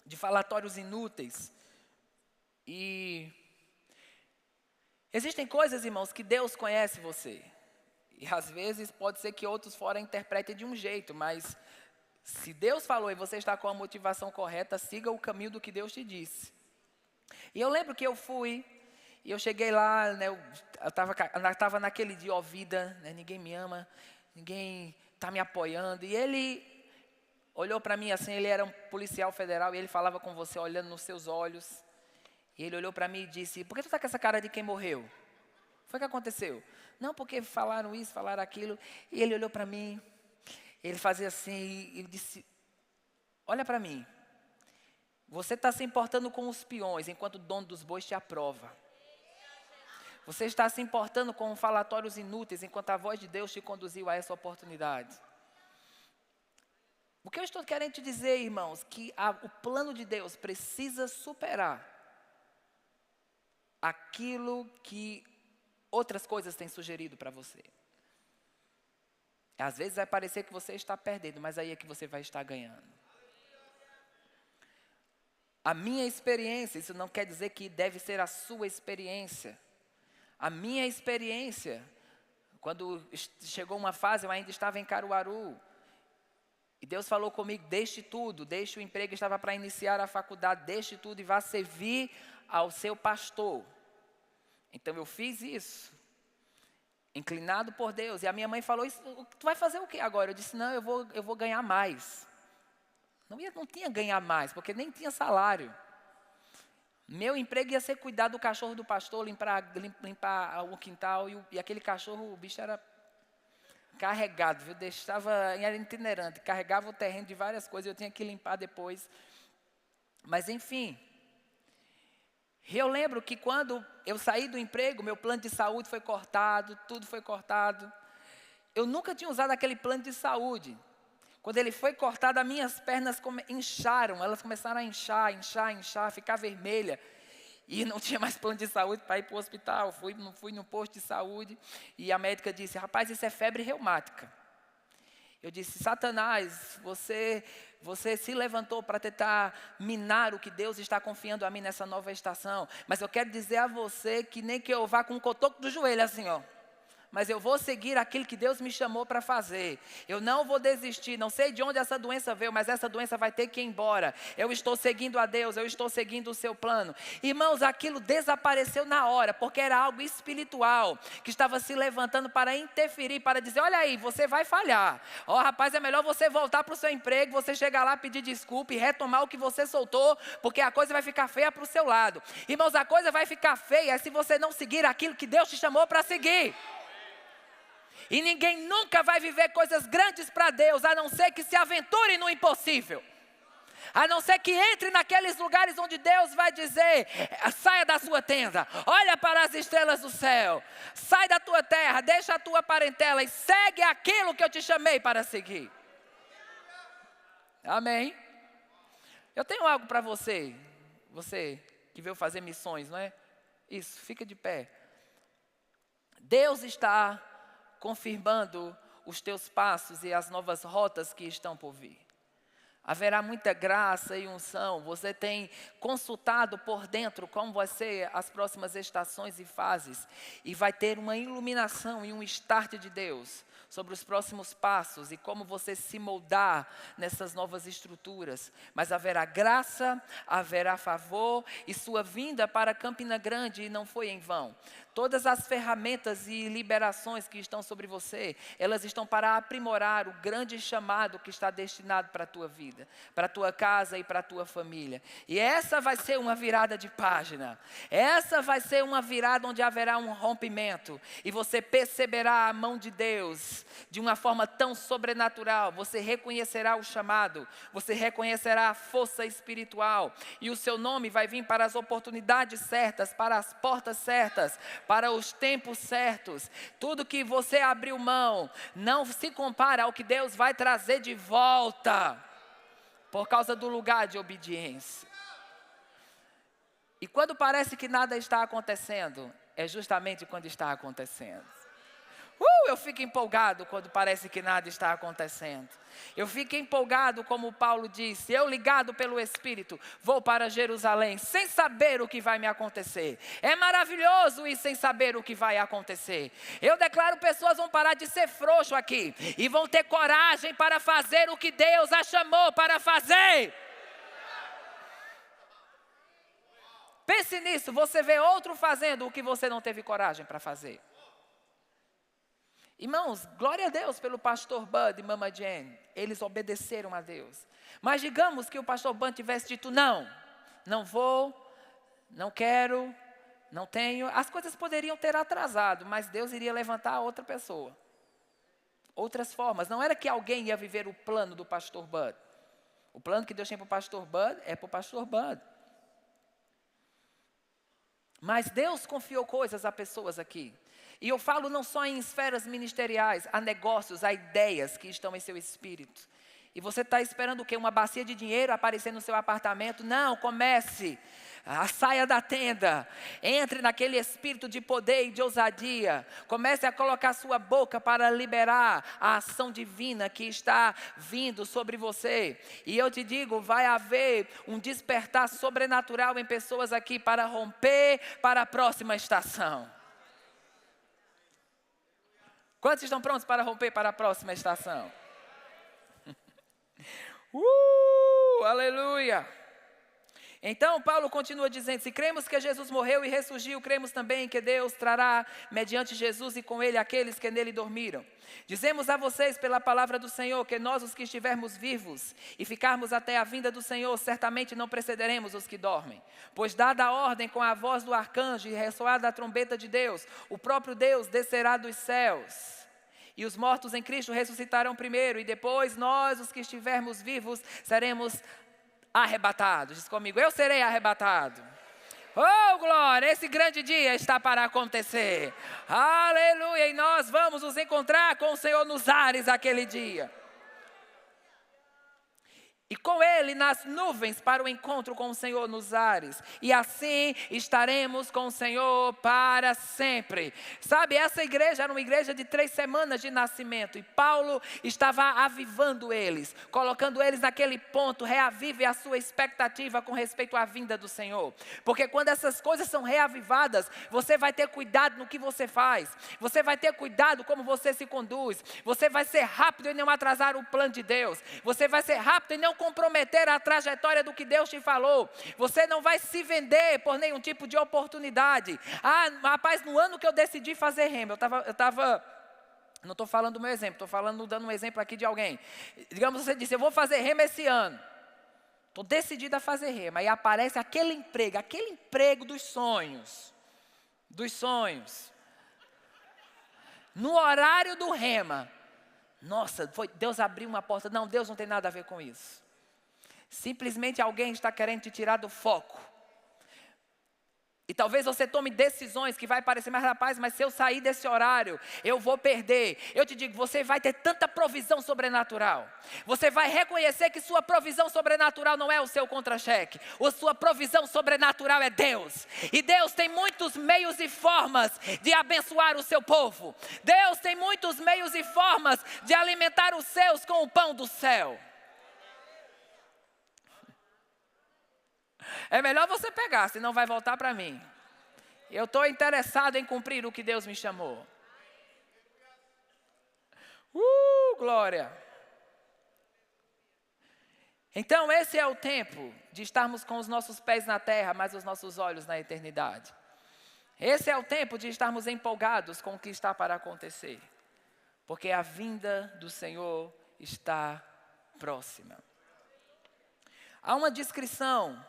de falatórios inúteis. E existem coisas, irmãos, que Deus conhece você. E às vezes pode ser que outros fora interpretem de um jeito, mas se Deus falou e você está com a motivação correta, siga o caminho do que Deus te disse. E eu lembro que eu fui, e eu cheguei lá, eu estava naquele dia, vida, ninguém me ama, ninguém está me apoiando. E ele olhou para mim assim, ele era um policial federal e ele falava com você olhando nos seus olhos. E ele olhou para mim e disse, por que tu está com essa cara de quem morreu? Foi o que aconteceu. Não, porque falaram isso, falaram aquilo. E ele olhou para mim, ele fazia assim, e disse, olha para mim. Você está se importando com os peões, enquanto o dono dos bois te aprova. Você está se importando com falatórios inúteis, enquanto a voz de Deus te conduziu a essa oportunidade. O que eu estou querendo te dizer, irmãos, que o plano de Deus precisa superar aquilo que outras coisas têm sugerido para você. Às vezes vai parecer que você está perdendo, mas aí é que você vai estar ganhando. A minha experiência, isso não quer dizer que deve ser a sua experiência. A minha experiência, quando chegou uma fase, eu ainda estava em Caruaru. E Deus falou comigo, deixe tudo, deixe o emprego, estava para iniciar a faculdade, deixe tudo e vá servir ao seu pastor. Então eu fiz isso, inclinado por Deus. E a minha mãe falou, tu vai fazer o que agora? Eu disse, não, eu vou ganhar mais. Não tinha ganhar mais, porque nem tinha salário. Meu emprego ia ser cuidar do cachorro do pastor, limpar o quintal. E aquele cachorro, o bicho era carregado, viu? Era itinerante, carregava o terreno de várias coisas, eu tinha que limpar depois. Mas enfim, eu lembro que quando eu saí do emprego, meu plano de saúde foi cortado, tudo foi cortado. Eu nunca tinha usado aquele plano de saúde. Quando ele foi cortado, as minhas pernas incharam, elas começaram a inchar, ficar vermelha. E não tinha mais plano de saúde para ir para o hospital. Fui no posto de saúde e a médica disse, rapaz, isso é febre reumática. Eu disse, Satanás, você se levantou para tentar minar o que Deus está confiando a mim nessa nova estação. Mas eu quero dizer a você que nem que eu vá com um cotoco do joelho assim, ó. Mas eu vou seguir aquilo que Deus me chamou para fazer. Eu não vou desistir, não sei de onde essa doença veio, mas essa doença vai ter que ir embora. Eu estou seguindo a Deus, eu estou seguindo o seu plano. Irmãos, aquilo desapareceu na hora, porque era algo espiritual, que estava se levantando para interferir, para dizer, olha aí, você vai falhar. Rapaz, é melhor você voltar para o seu emprego, você chegar lá, pedir desculpa e retomar o que você soltou, porque a coisa vai ficar feia para o seu lado. Irmãos, a coisa vai ficar feia se você não seguir aquilo que Deus te chamou para seguir. E ninguém nunca vai viver coisas grandes para Deus, a não ser que se aventure no impossível. A não ser que entre naqueles lugares onde Deus vai dizer, saia da sua tenda, olha para as estrelas do céu, sai da tua terra, deixa a tua parentela e segue aquilo que eu te chamei para seguir. Amém? Eu tenho algo para você que veio fazer missões, não é? Isso, fica de pé. Deus está confirmando os teus passos e as novas rotas que estão por vir. Haverá muita graça e unção. Você tem consultado por dentro como vai ser as próximas estações e fases. E vai ter uma iluminação e um start de Deus sobre os próximos passos e como você se moldar nessas novas estruturas. Mas haverá graça, haverá favor e sua vinda para Campina Grande não foi em vão. Todas as ferramentas e liberações que estão sobre você, elas estão para aprimorar o grande chamado que está destinado para a tua vida, para a tua casa e para a tua família. E essa vai ser uma virada de página. Essa vai ser uma virada onde haverá um rompimento. E você perceberá a mão de Deus de uma forma tão sobrenatural. Você reconhecerá o chamado, você reconhecerá a força espiritual. E o seu nome vai vir para as oportunidades certas, para as portas certas, para os tempos certos. Tudo que você abriu mão não se compara ao que Deus vai trazer de volta, por causa do lugar de obediência. E quando parece que nada está acontecendo, é justamente quando está acontecendo. Eu fico empolgado quando parece que nada está acontecendo. Eu fico empolgado, como Paulo disse, eu ligado pelo Espírito, vou para Jerusalém, sem saber o que vai me acontecer. É maravilhoso ir sem saber o que vai acontecer. Eu declaro, pessoas vão parar de ser frouxo aqui, e vão ter coragem para fazer o que Deus a chamou para fazer. Pense nisso, você vê outro fazendo o que você não teve coragem para fazer. Irmãos, glória a Deus pelo pastor Bud e Mama Jane. Eles obedeceram a Deus. Mas digamos que o pastor Bud tivesse dito, não vou, não quero, Não tenho. As coisas poderiam ter atrasado, mas Deus iria levantar outra pessoa. Outras formas. Não era que alguém ia viver o plano do pastor Bud. O plano que Deus tem para o pastor Bud é para o pastor Bud. Mas Deus confiou coisas a pessoas aqui. E eu falo não só em esferas ministeriais, há negócios, há ideias que estão em seu espírito. E você está esperando o quê? Uma bacia de dinheiro aparecer no seu apartamento? Não, comece. Saia da tenda. Entre naquele espírito de poder e de ousadia. Comece a colocar sua boca para liberar a ação divina que está vindo sobre você. E eu te digo, vai haver um despertar sobrenatural em pessoas aqui para romper para a próxima estação. Quantos estão prontos para romper para a próxima estação? Aleluia! Então Paulo continua dizendo, se cremos que Jesus morreu e ressurgiu, cremos também que Deus trará mediante Jesus e com ele aqueles que nele dormiram. Dizemos a vocês pela palavra do Senhor, que nós os que estivermos vivos e ficarmos até a vinda do Senhor, certamente não precederemos os que dormem. Pois dada a ordem com a voz do arcanjo e ressoada a trombeta de Deus, o próprio Deus descerá dos céus. E os mortos em Cristo ressuscitarão primeiro, e depois nós, os que estivermos vivos, seremos arrebatados. Diz comigo, eu serei arrebatado. Oh, glória, esse grande dia está para acontecer. Aleluia, e nós vamos nos encontrar com o Senhor nos ares aquele dia. E com Ele nas nuvens para o encontro com o Senhor nos ares. E assim estaremos com o Senhor para sempre. Sabe, essa igreja era uma igreja de 3 semanas de nascimento. E Paulo estava avivando eles. Colocando eles naquele ponto. Reavive a sua expectativa com respeito à vinda do Senhor. Porque quando essas coisas são reavivadas, você vai ter cuidado no que você faz. Você vai ter cuidado como você se conduz. Você vai ser rápido em não atrasar o plano de Deus. Você vai ser rápido em não comprometer a trajetória do que Deus te falou. Você não vai se vender por nenhum tipo de oportunidade. Ah, rapaz, no ano que eu decidi fazer rema, não estou falando do meu exemplo, estou dando um exemplo aqui de alguém. Digamos, você disse, eu vou fazer rema esse ano. Estou decidida a fazer rema. Aí aparece aquele emprego dos sonhos. No horário do rema. Nossa, Deus abriu uma porta. Não, Deus não tem nada a ver com isso. Simplesmente alguém está querendo te tirar do foco. E talvez você tome decisões que vai parecer, mas rapaz, mas se eu sair desse horário, eu vou perder. Eu te digo, você vai ter tanta provisão sobrenatural. Você vai reconhecer que sua provisão sobrenatural não é o seu contra-cheque. A sua provisão sobrenatural é Deus. E Deus tem muitos meios e formas de abençoar o seu povo. Deus tem muitos meios e formas de alimentar os seus com o pão do céu. É melhor você pegar, senão vai voltar para mim. Eu estou interessado em cumprir o que Deus me chamou. Glória. Então esse é o tempo de estarmos com os nossos pés na terra, mas os nossos olhos na eternidade. Esse é o tempo de estarmos empolgados com o que está para acontecer. Porque a vinda do Senhor está próxima. Há uma descrição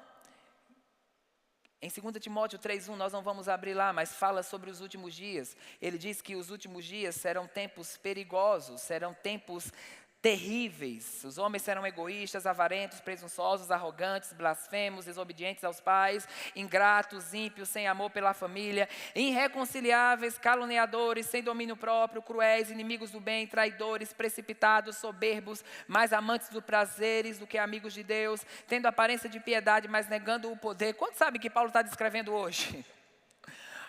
em 2 Timóteo 3:1, nós não vamos abrir lá, mas fala sobre os últimos dias. Ele diz que os últimos dias serão tempos perigosos, serão tempos terríveis. Os homens serão egoístas, avarentos, presunçosos, arrogantes, blasfemos, desobedientes aos pais, ingratos, ímpios, sem amor pela família, irreconciliáveis, caluniadores, sem domínio próprio, cruéis, inimigos do bem, traidores, precipitados, soberbos, mais amantes dos prazeres do que amigos de Deus, tendo aparência de piedade, mas negando o poder. Quantos sabem que Paulo está descrevendo hoje?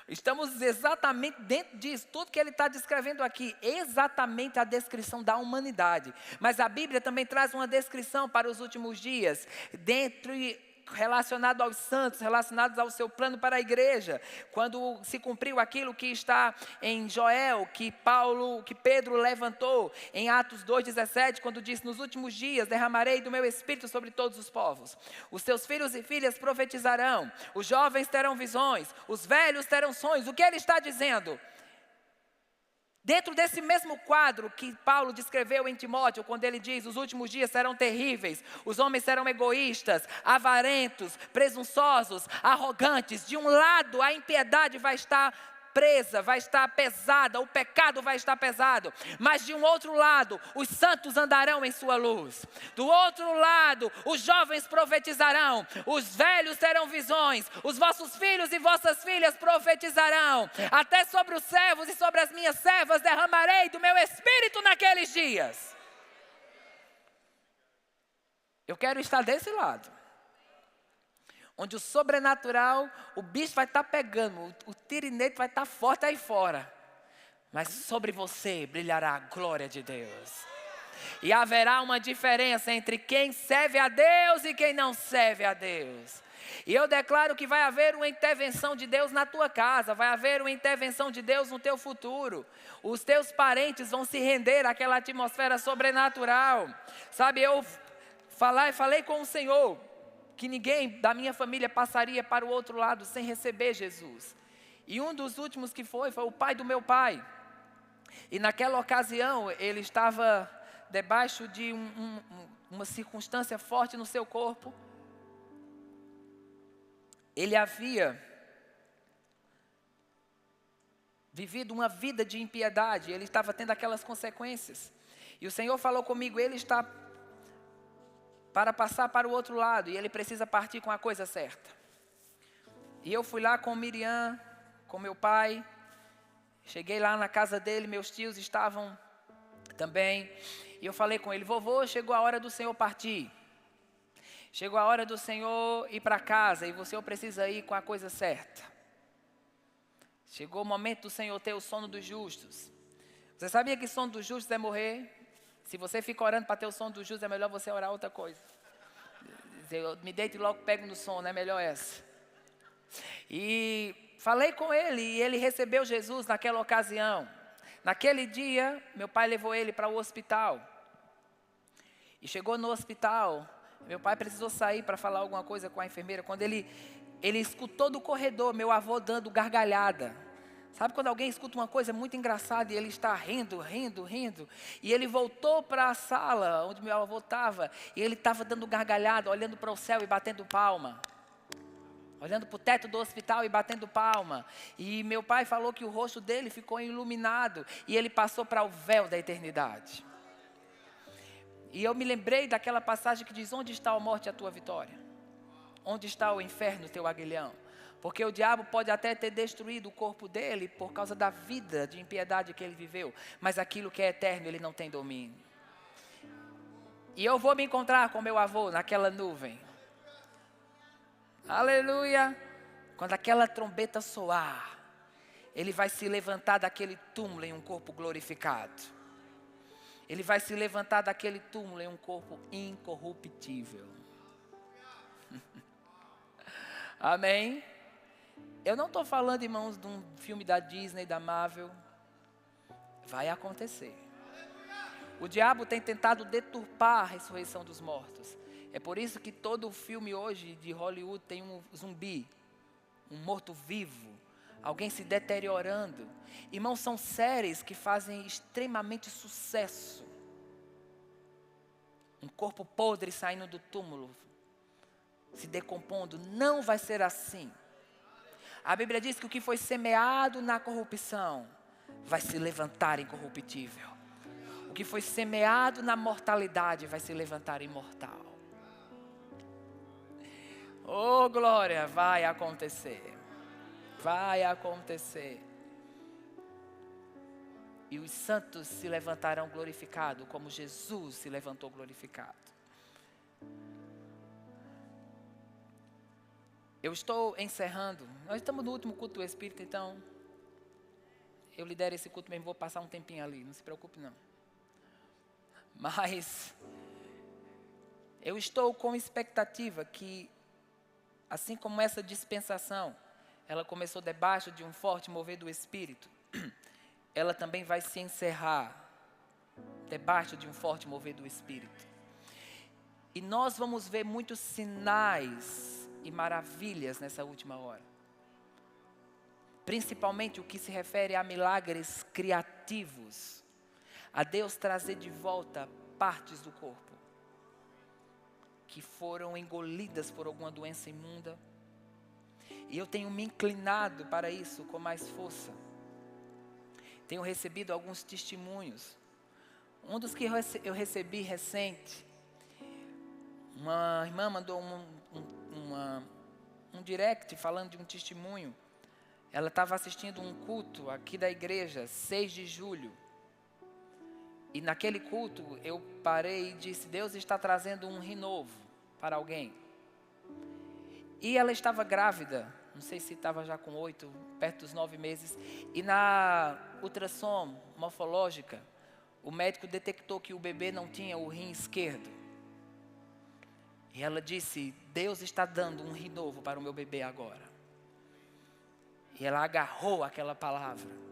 Estamos exatamente dentro disso, tudo que ele está descrevendo aqui, exatamente a descrição da humanidade. Mas a Bíblia também traz uma descrição para os últimos dias, relacionado aos santos, relacionados ao seu plano para a igreja. Quando se cumpriu aquilo que está em Joel, que Pedro levantou em Atos 2:17, quando disse, nos últimos dias derramarei do meu espírito sobre todos os povos. Os seus filhos e filhas profetizarão, os jovens terão visões, os velhos terão sonhos. O que ele está dizendo? Dentro desse mesmo quadro que Paulo descreveu em Timóteo, quando ele diz: os últimos dias serão terríveis, os homens serão egoístas, avarentos, presunçosos, arrogantes. De um lado, a impiedade vai estar presa, vai estar pesada, o pecado vai estar pesado. Mas de um outro lado, os santos andarão em sua luz. Do outro lado, os jovens profetizarão, os velhos terão visões, os vossos filhos e vossas filhas profetizarão. Até sobre os servos e sobre as minhas servas derramarei do meu espírito naqueles dias. Eu quero estar desse lado, onde o sobrenatural, o bicho vai estar pegando, o tirinete vai estar forte aí fora. Mas sobre você brilhará a glória de Deus. E haverá uma diferença entre quem serve a Deus e quem não serve a Deus. E eu declaro que vai haver uma intervenção de Deus na tua casa, vai haver uma intervenção de Deus no teu futuro. Os teus parentes vão se render àquela atmosfera sobrenatural. Sabe, eu falei com o Senhor que ninguém da minha família passaria para o outro lado sem receber Jesus. E um dos últimos que foi o pai do meu pai. E naquela ocasião, ele estava debaixo de uma circunstância forte no seu corpo. Ele havia vivido uma vida de impiedade, ele estava tendo aquelas consequências. E o Senhor falou comigo: ele está para passar para o outro lado, e ele precisa partir com a coisa certa. E eu fui lá com Miriam, com meu pai, cheguei lá na casa dele, meus tios estavam também, e eu falei com ele: vovô, chegou a hora do Senhor partir, chegou a hora do Senhor ir para casa, e o Senhor precisa ir com a coisa certa. Chegou o momento do Senhor ter o sono dos justos. Você sabia que sono dos justos é morrer? Se você fica orando para ter o sono dos justos, é melhor você orar outra coisa. Eu me deito e logo pego no sono, é melhor essa. E falei com ele, e ele recebeu Jesus naquela ocasião. Naquele dia, meu pai levou ele para o hospital. E chegou no hospital, meu pai precisou sair para falar alguma coisa com a enfermeira. Quando ele escutou do corredor meu avô dando gargalhada. Sabe quando alguém escuta uma coisa muito engraçada e ele está rindo. E ele voltou para a sala onde meu avô estava. E ele estava dando gargalhada, olhando para o céu e batendo palma. Olhando para o teto do hospital e batendo palma. E meu pai falou que o rosto dele ficou iluminado. E ele passou para o véu da eternidade. E eu me lembrei daquela passagem que diz: onde está a morte, a tua vitória? Onde está o inferno, o teu aguilhão? Porque o diabo pode até ter destruído o corpo dele por causa da vida de impiedade que ele viveu. Mas aquilo que é eterno, ele não tem domínio. E eu vou me encontrar com meu avô naquela nuvem. Aleluia! Quando aquela trombeta soar, ele vai se levantar daquele túmulo em um corpo glorificado. Ele vai se levantar daquele túmulo em um corpo incorruptível. Amém? Eu não estou falando, irmãos, de um filme da Disney, da Marvel. Vai acontecer. O diabo tem tentado deturpar a ressurreição dos mortos. É por isso que todo filme hoje de Hollywood tem um zumbi, um morto-vivo, alguém se deteriorando. Irmãos, são séries que fazem extremamente sucesso. Um corpo podre saindo do túmulo, se decompondo. Não vai ser assim. A Bíblia diz que o que foi semeado na corrupção vai se levantar incorruptível. O que foi semeado na mortalidade vai se levantar imortal. Oh, glória, vai acontecer. Vai acontecer. E os santos se levantarão glorificados, como Jesus se levantou glorificado. Eu estou encerrando. Nós estamos no último culto do Espírito, então eu lidero esse culto mesmo, vou passar um tempinho ali, não se preocupe não. Mas eu estou com expectativa que, assim como essa dispensação, ela começou debaixo de um forte mover do Espírito, ela também vai se encerrar debaixo de um forte mover do Espírito. E nós vamos ver muitos sinais e maravilhas nessa última hora. principalmente o que se refere a milagres criativos, a Deus trazer de volta partes do corpo que foram engolidas por alguma doença imunda. E eu tenho me inclinado para isso com mais força. Tenho recebido alguns testemunhos. Um dos que eu recebi recente, uma irmã mandou um direct falando de um testemunho. Ela estava assistindo um culto aqui da igreja, 6 de julho. E naquele culto eu parei e disse: Deus está trazendo um renovo para alguém. E ela estava grávida, não sei se estava já com 8, perto dos 9 meses. E na ultrassom morfológica, o médico detectou que o bebê não tinha o rim esquerdo. E ela disse: Deus está dando um rim novo para o meu bebê agora. E ela agarrou aquela palavra.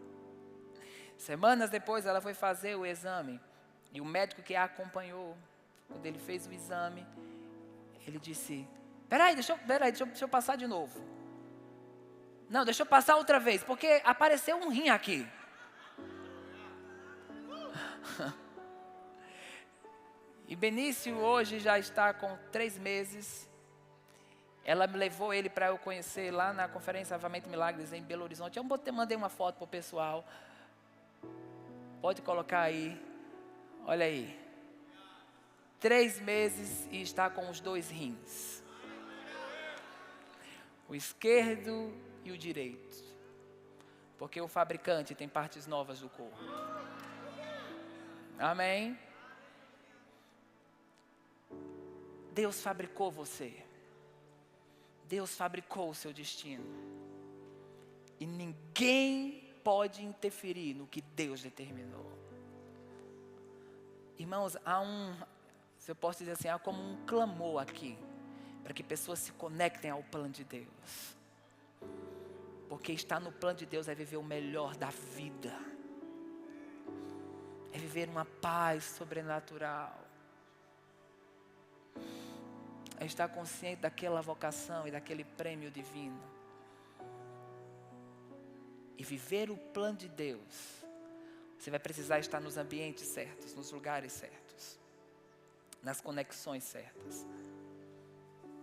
Semanas depois ela foi fazer o exame. E o médico que a acompanhou, quando ele fez o exame, ele disse: Peraí, deixa eu passar de novo. Não, deixa eu passar outra vez, porque apareceu um rim aqui. E Benício hoje já está com 3 meses. Ela me levou ele para eu conhecer lá na Conferência Avivamento Milagres em Belo Horizonte. Eu mandei uma foto para o pessoal. Pode colocar aí. Olha aí. 3 meses e está com os 2 rins. O esquerdo e o direito. Porque o fabricante tem partes novas do corpo. Amém? Deus fabricou você. Deus fabricou o seu destino. E ninguém pode interferir no que Deus determinou. Irmãos, se eu posso dizer assim, há como um clamor aqui, para que pessoas se conectem ao plano de Deus. Porque estar no plano de Deus é viver o melhor da vida. É viver uma paz sobrenatural. É estar consciente daquela vocação e daquele prêmio divino. E viver o plano de Deus, você vai precisar estar nos ambientes certos, nos lugares certos, nas conexões certas,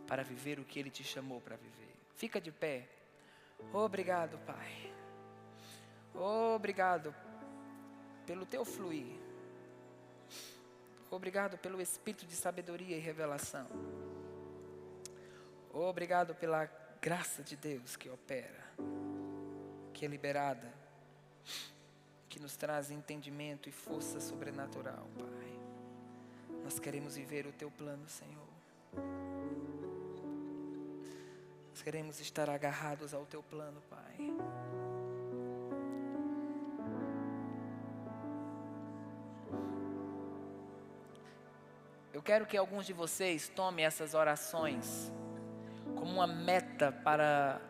para viver o que Ele te chamou para viver. Fica de pé. Obrigado, Pai. Obrigado pelo Teu fluir. Obrigado pelo Espírito de sabedoria e revelação. Obrigado pela graça de Deus que opera, que é liberada, que nos traz entendimento e força sobrenatural, Pai. Nós queremos viver o Teu plano, Senhor. Nós queremos estar agarrados ao Teu plano, Pai. Eu quero que alguns de vocês tomem essas orações como uma meta para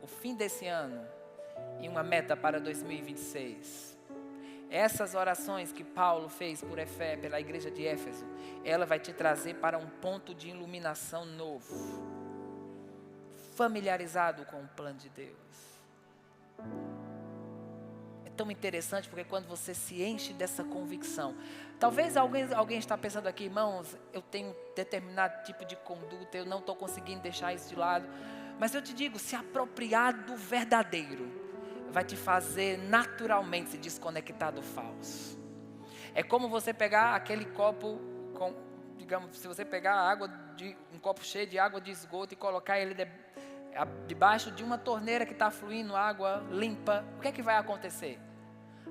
o fim desse ano e uma meta para 2026. Essas orações que Paulo fez pela igreja de Éfeso, ela vai te trazer para um ponto de iluminação novo, familiarizado com o plano de Deus. É tão interessante porque quando você se enche dessa convicção, talvez alguém está pensando aqui: irmãos, eu tenho determinado tipo de conduta, eu não estou conseguindo deixar isso de lado. Mas eu te digo, se apropriar do verdadeiro vai te fazer naturalmente se desconectar do falso. É como você pegar aquele copo, digamos, se você pegar um copo cheio de água de esgoto e colocar ele debaixo de uma torneira que está fluindo água limpa, o que é que vai acontecer?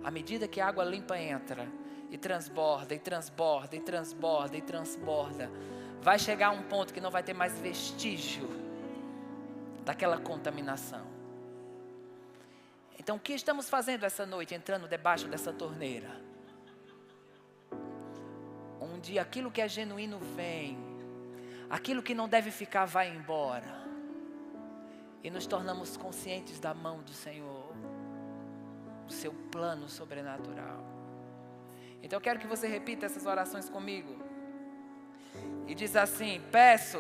À medida que a água limpa entra e transborda, e transborda, e transborda, e transborda, vai chegar a um ponto que não vai ter mais vestígio daquela contaminação. Então o que estamos fazendo essa noite, entrando debaixo dessa torneira? Onde aquilo que é genuíno vem, aquilo que não deve ficar vai embora. E nos tornamos conscientes da mão do Senhor, do seu plano sobrenatural. Então eu quero que você repita essas orações comigo. E diz assim: peço.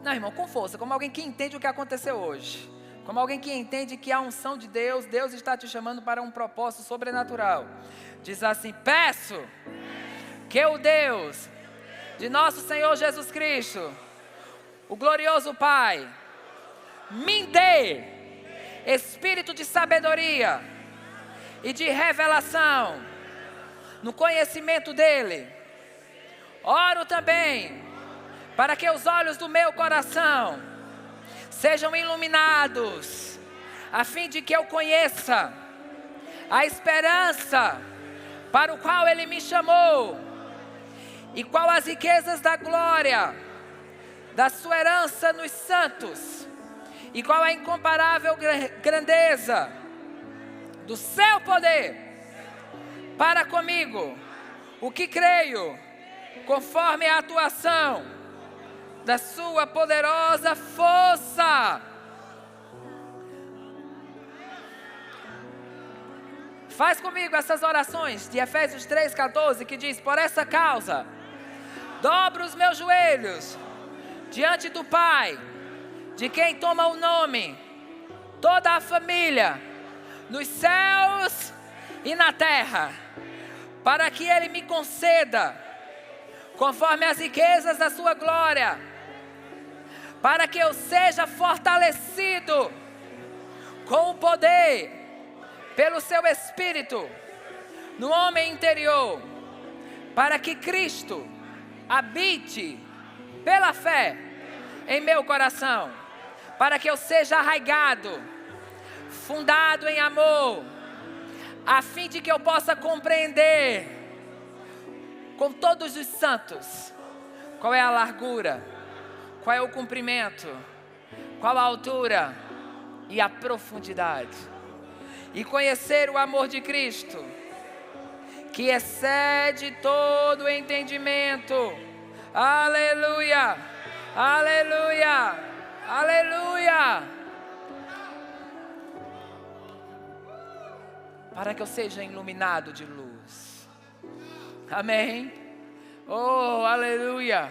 Não, irmão, com força, como alguém que entende o que aconteceu hoje. como alguém que entende que a unção de Deus, Deus está te chamando para um propósito sobrenatural. Diz assim: peço que o Deus de nosso Senhor Jesus Cristo, o glorioso Pai, me dê espírito de sabedoria e de revelação no conhecimento dEle. Oro também para que os olhos do meu coração sejam iluminados, a fim de que eu conheça a esperança para o qual Ele me chamou, e qual as riquezas da glória da sua herança nos santos, e qual a incomparável grandeza do seu poder para comigo, o que creio, conforme a atuação da sua poderosa força. Faz comigo essas orações de Efésios 3,14, que diz: por essa causa, dobro os meus joelhos diante do Pai, de quem toma o nome toda a família, nos céus e na terra, para que Ele me conceda, conforme as riquezas da sua glória, para que eu seja fortalecido com o poder, pelo seu Espírito, no homem interior, para que Cristo habite pela fé em meu coração, para que eu seja arraigado, fundado em amor, a fim de que eu possa compreender com todos os santos qual é a largura, qual é o comprimento, qual a altura e a profundidade, e conhecer o amor de Cristo, que excede todo entendimento. Aleluia, aleluia, aleluia. Para que eu seja iluminado de luz. Amém. Oh, aleluia.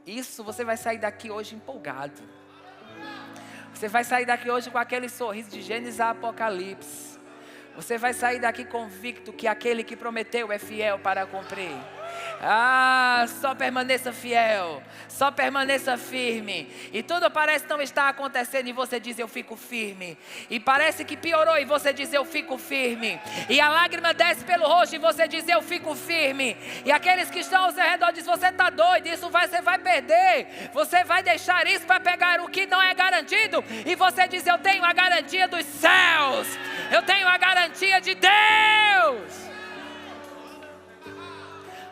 Isso, você vai sair daqui hoje empolgado. Você vai sair daqui hoje com aquele sorriso de Gênesis a Apocalipse. Você vai sair daqui convicto que aquele que prometeu é fiel para cumprir. Ah, só permaneça fiel, só permaneça firme. E tudo parece não estar acontecendo e você diz: eu fico firme. E parece que piorou e você diz: eu fico firme. E a lágrima desce pelo rosto e você diz: eu fico firme. E aqueles que estão ao seu redor dizem: você está doido, você vai perder. Você vai deixar isso para pegar o que não é garantido. E você diz: eu tenho a garantia dos céus, eu tenho a garantia de Deus.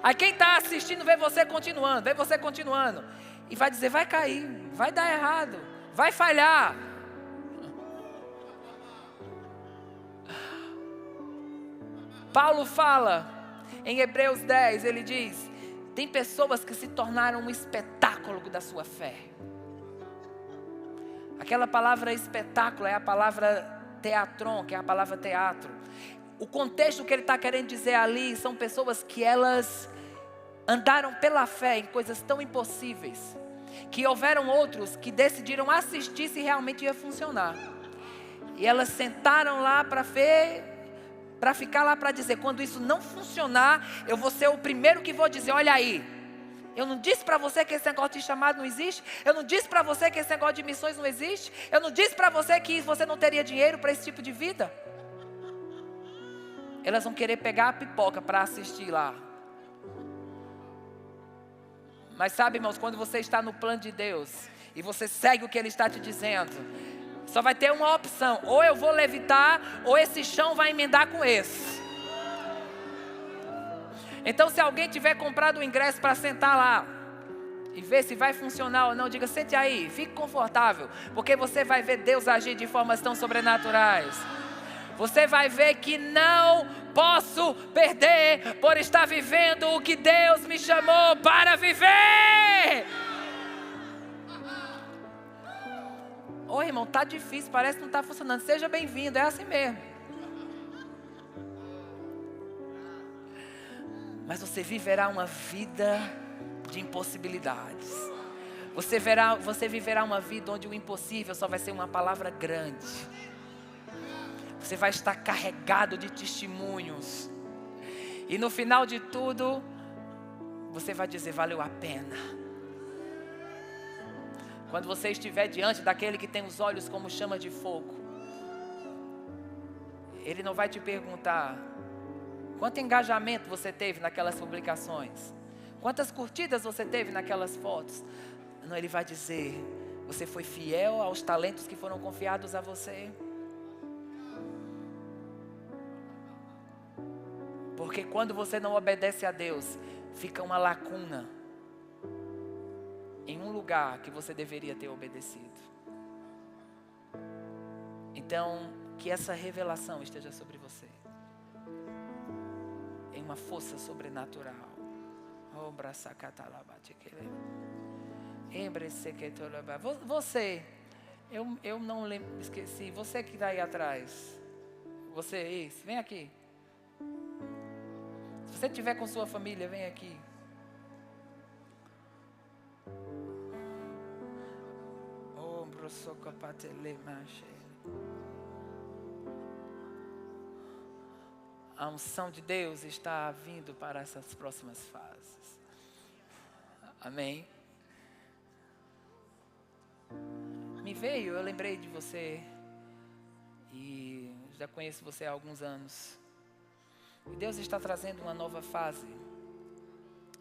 Aí quem está assistindo vê você continuando, e vai dizer: vai cair, vai dar errado, vai falhar. Paulo fala em Hebreus 10, ele diz: tem pessoas que se tornaram um espetáculo da sua fé. Aquela palavra espetáculo é a palavra teatron, que é a palavra teatro. O contexto que ele está querendo dizer ali são pessoas que elas andaram pela fé em coisas tão impossíveis, que houveram outros que decidiram assistir se realmente ia funcionar. E elas sentaram lá para ver, para ficar lá para dizer: quando isso não funcionar, eu vou ser o primeiro que vou dizer: olha aí, eu não disse para você que esse negócio de chamado não existe? Eu não disse para você que esse negócio de missões não existe? Eu não disse para você que você não teria dinheiro para esse tipo de vida? Elas vão querer pegar a pipoca para assistir lá. Mas sabe, irmãos, quando você está no plano de Deus e você segue o que Ele está te dizendo, só vai ter uma opção: ou eu vou levitar, ou esse chão vai emendar com esse. Então, se alguém tiver comprado o ingresso para sentar lá e ver se vai funcionar ou não, diga: sente aí, fique confortável, porque você vai ver Deus agir de formas tão sobrenaturais. Você vai ver que não posso perder por estar vivendo o que Deus me chamou para viver. Ô irmão, está difícil, parece que não está funcionando. Seja bem-vindo, é assim mesmo. Mas você viverá uma vida de impossibilidades. Você viverá uma vida onde o impossível só vai ser uma palavra grande. Você vai estar carregado de testemunhos. E no final de tudo, você vai dizer, valeu a pena. Quando você estiver diante daquele que tem os olhos como chama de fogo, ele não vai te perguntar quanto engajamento você teve naquelas publicações, quantas curtidas você teve naquelas fotos. Não, ele vai dizer, você foi fiel aos talentos que foram confiados a você. Porque quando você não obedece a Deus, fica uma lacuna em um lugar que você deveria ter obedecido. Então, que essa revelação esteja sobre você, em uma força sobrenatural. Você, eu não lembro, esqueci. Você que está aí atrás, você, esse, vem aqui. Se você estiver com sua família, vem aqui. A unção de Deus está vindo para essas próximas fases. Amém? Me veio, eu lembrei de você. E já conheço você há alguns anos. E Deus está trazendo uma nova fase,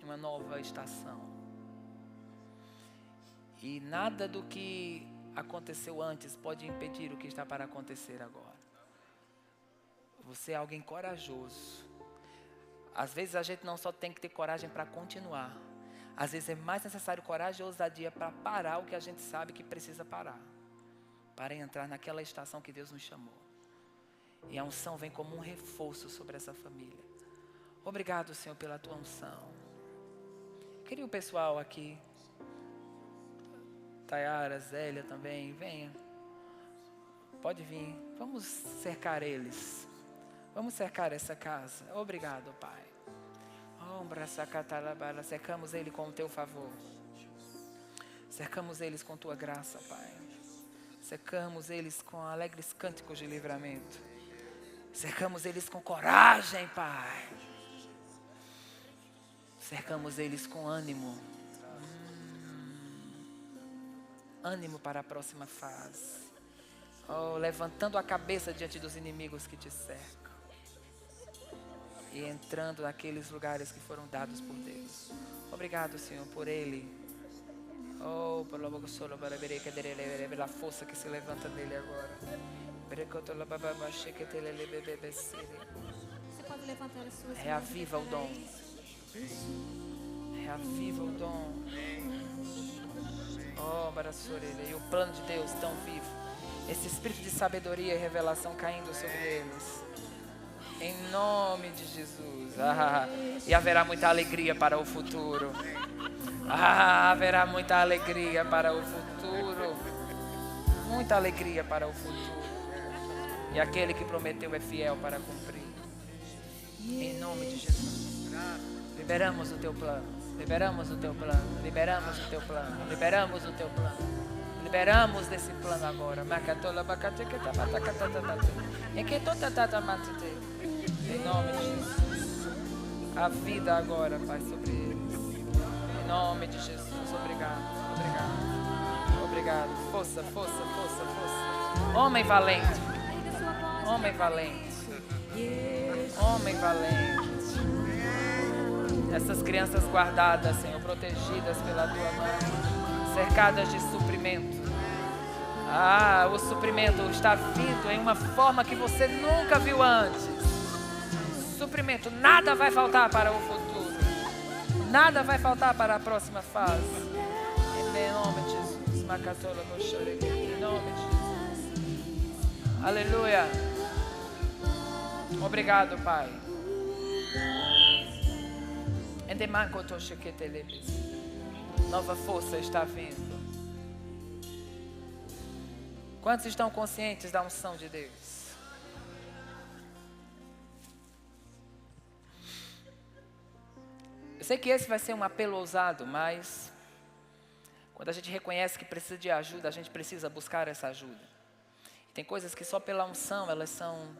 uma nova estação. E nada do que aconteceu antes pode impedir o que está para acontecer agora. Você é alguém corajoso. Às vezes a gente não só tem que ter coragem para continuar. Às vezes é mais necessário coragem e ousadia para parar o que a gente sabe que precisa parar. Para entrar naquela estação que Deus nos chamou. E a unção vem como um reforço sobre essa família. Obrigado, Senhor, pela tua unção. Queria o pessoal aqui. Tayara, Zélia também, venha. Pode vir. Vamos cercar eles. Vamos cercar essa casa. Obrigado, Pai. Cercamos ele com o teu favor. Cercamos eles com tua graça, Pai. Cercamos eles com alegres cânticos de livramento. Cercamos eles com coragem, Pai. Cercamos eles com ânimo. Ânimo para a próxima fase. Levantando a cabeça diante dos inimigos que te cercam. E entrando naqueles lugares que foram dados por Deus. Obrigado, Senhor, por ele. Pela força que se levanta nele agora. Você pode levantar as suas mãos. Reaviva o dom. Reaviva o dom. E o plano de Deus tão vivo. Esse espírito de sabedoria e revelação caindo sobre eles. Em nome de Jesus. E haverá muita alegria para o futuro. Haverá muita alegria para o futuro. Muita alegria para o futuro. E aquele que prometeu é fiel para cumprir. Em nome de Jesus. Liberamos o teu plano. Liberamos o teu plano. Liberamos o teu plano. Liberamos o teu plano. Liberamos desse plano agora. Em nome de Jesus. A vida agora, Pai, sobre eles. Em nome de Jesus. Obrigado. Obrigado. Obrigado. Força, força, força, força. Homem valente. Homem valente. Homem valente. Essas crianças guardadas, Senhor, protegidas pela tua mão, cercadas de suprimento. O suprimento está vindo em uma forma que você nunca viu antes. Suprimento, nada vai faltar para o futuro. Nada vai faltar para a próxima fase. Em nome de Jesus. Em nome de Jesus. Aleluia. Obrigado, Pai. Nova força está vindo. Quantos estão conscientes da unção de Deus? Eu sei que esse vai ser um apelo ousado, mas Quando a gente reconhece que precisa de ajuda, a gente precisa buscar essa ajuda. E tem coisas que só pela unção elas são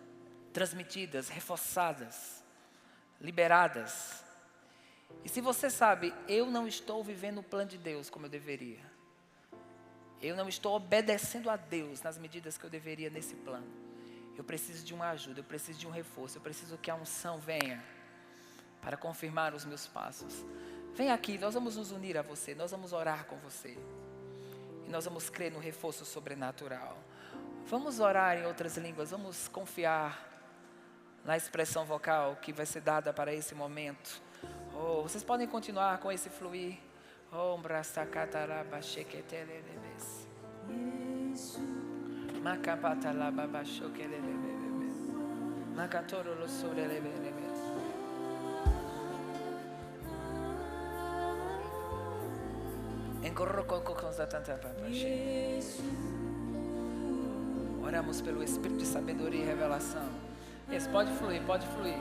transmitidas, reforçadas, liberadas. E se você sabe, eu não estou vivendo o plano de Deus como eu deveria. Eu não estou obedecendo a Deus nas medidas que eu deveria nesse plano. Eu preciso de uma ajuda, eu preciso de um reforço, eu preciso que a unção venha para confirmar os meus passos. Vem aqui, nós vamos nos unir a você, nós vamos orar com você. E nós vamos crer no reforço sobrenatural. Vamos orar em outras línguas, vamos confiar na expressão vocal que vai ser dada para esse momento. Oh, vocês podem continuar com esse fluir. Oh, brasakataraba sheketelelebes. Makapatalaba shokelelebebes. Makatorolo sorelebebes. Oramos pelo Espírito de sabedoria e revelação. Esse pode fluir, pode fluir.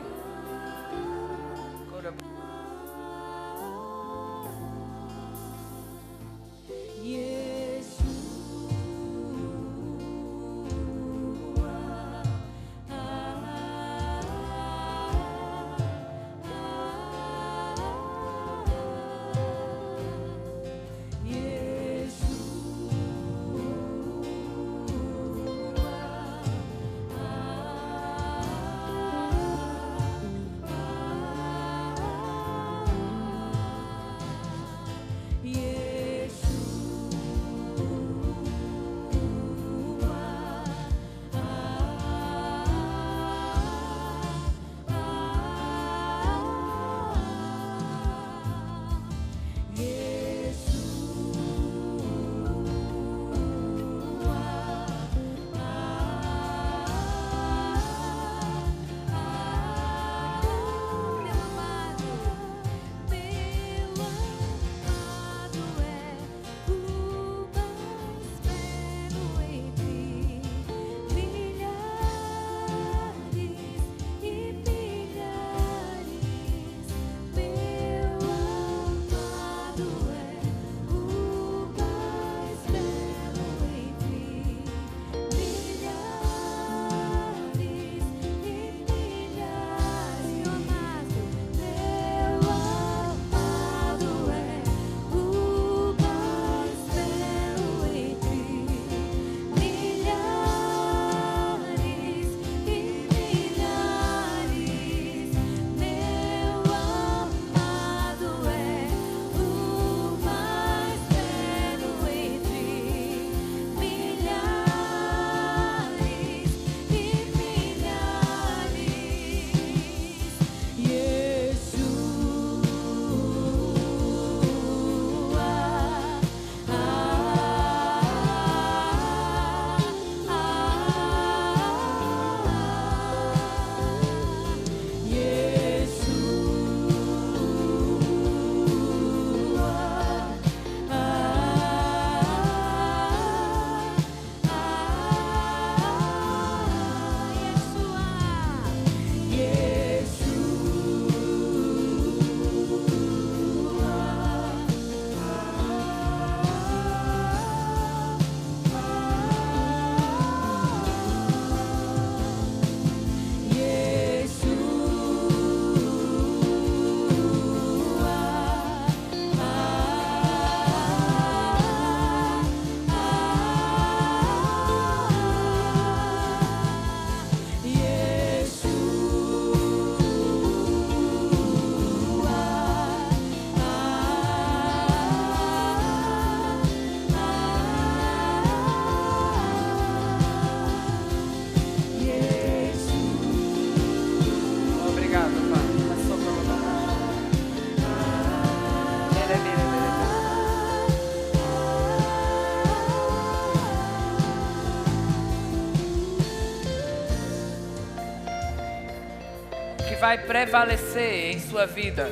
vai prevalecer em sua vida.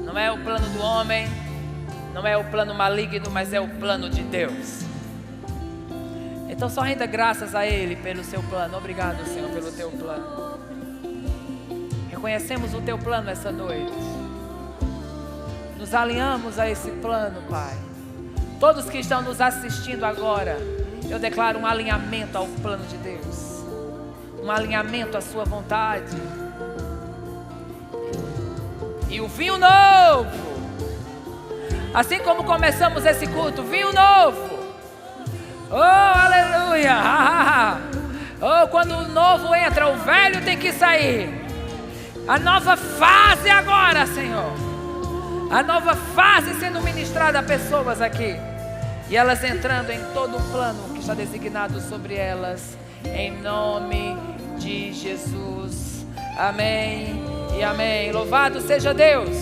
Não é o plano do homem, não é o plano maligno, mas é o plano de Deus. Então só renda graças a Ele pelo seu plano. Obrigado, Senhor, pelo teu plano. Reconhecemos o teu plano essa noite. Nos alinhamos a esse plano, Pai. Todos que estão nos assistindo agora, eu declaro um alinhamento ao plano de Deus, um alinhamento à sua vontade. E o vinho novo, assim como começamos esse culto, vinho novo. Oh, aleluia! Oh, quando o novo entra, o velho tem que sair. A nova fase agora, Senhor. A nova fase sendo ministrada a pessoas aqui. E elas entrando em todo o plano que está designado sobre elas. Em nome de Jesus. Amém e amém. Louvado seja Deus.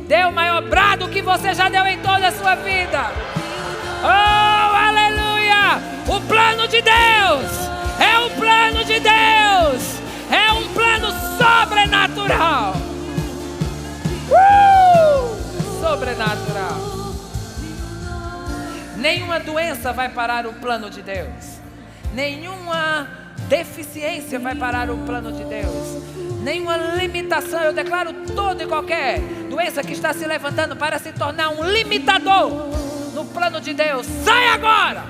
Dê o maior brado que você já deu em toda a sua vida. Oh, aleluia! O plano de Deus é o plano de Deus. É um plano sobrenatural. Sobrenatural. Nenhuma doença vai parar o plano de Deus. Nenhuma deficiência vai parar o plano de Deus. Nenhuma limitação. Eu declaro toda e qualquer doença que está se levantando para se tornar um limitador no plano de Deus. Sai agora!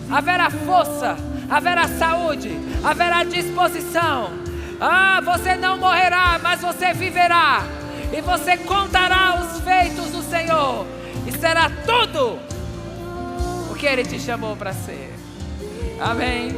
Haverá força, haverá saúde, haverá disposição. Ah, você não morrerá, mas você viverá. E você contará os feitos do Senhor. E será tudo o que Ele te chamou para ser. Amém.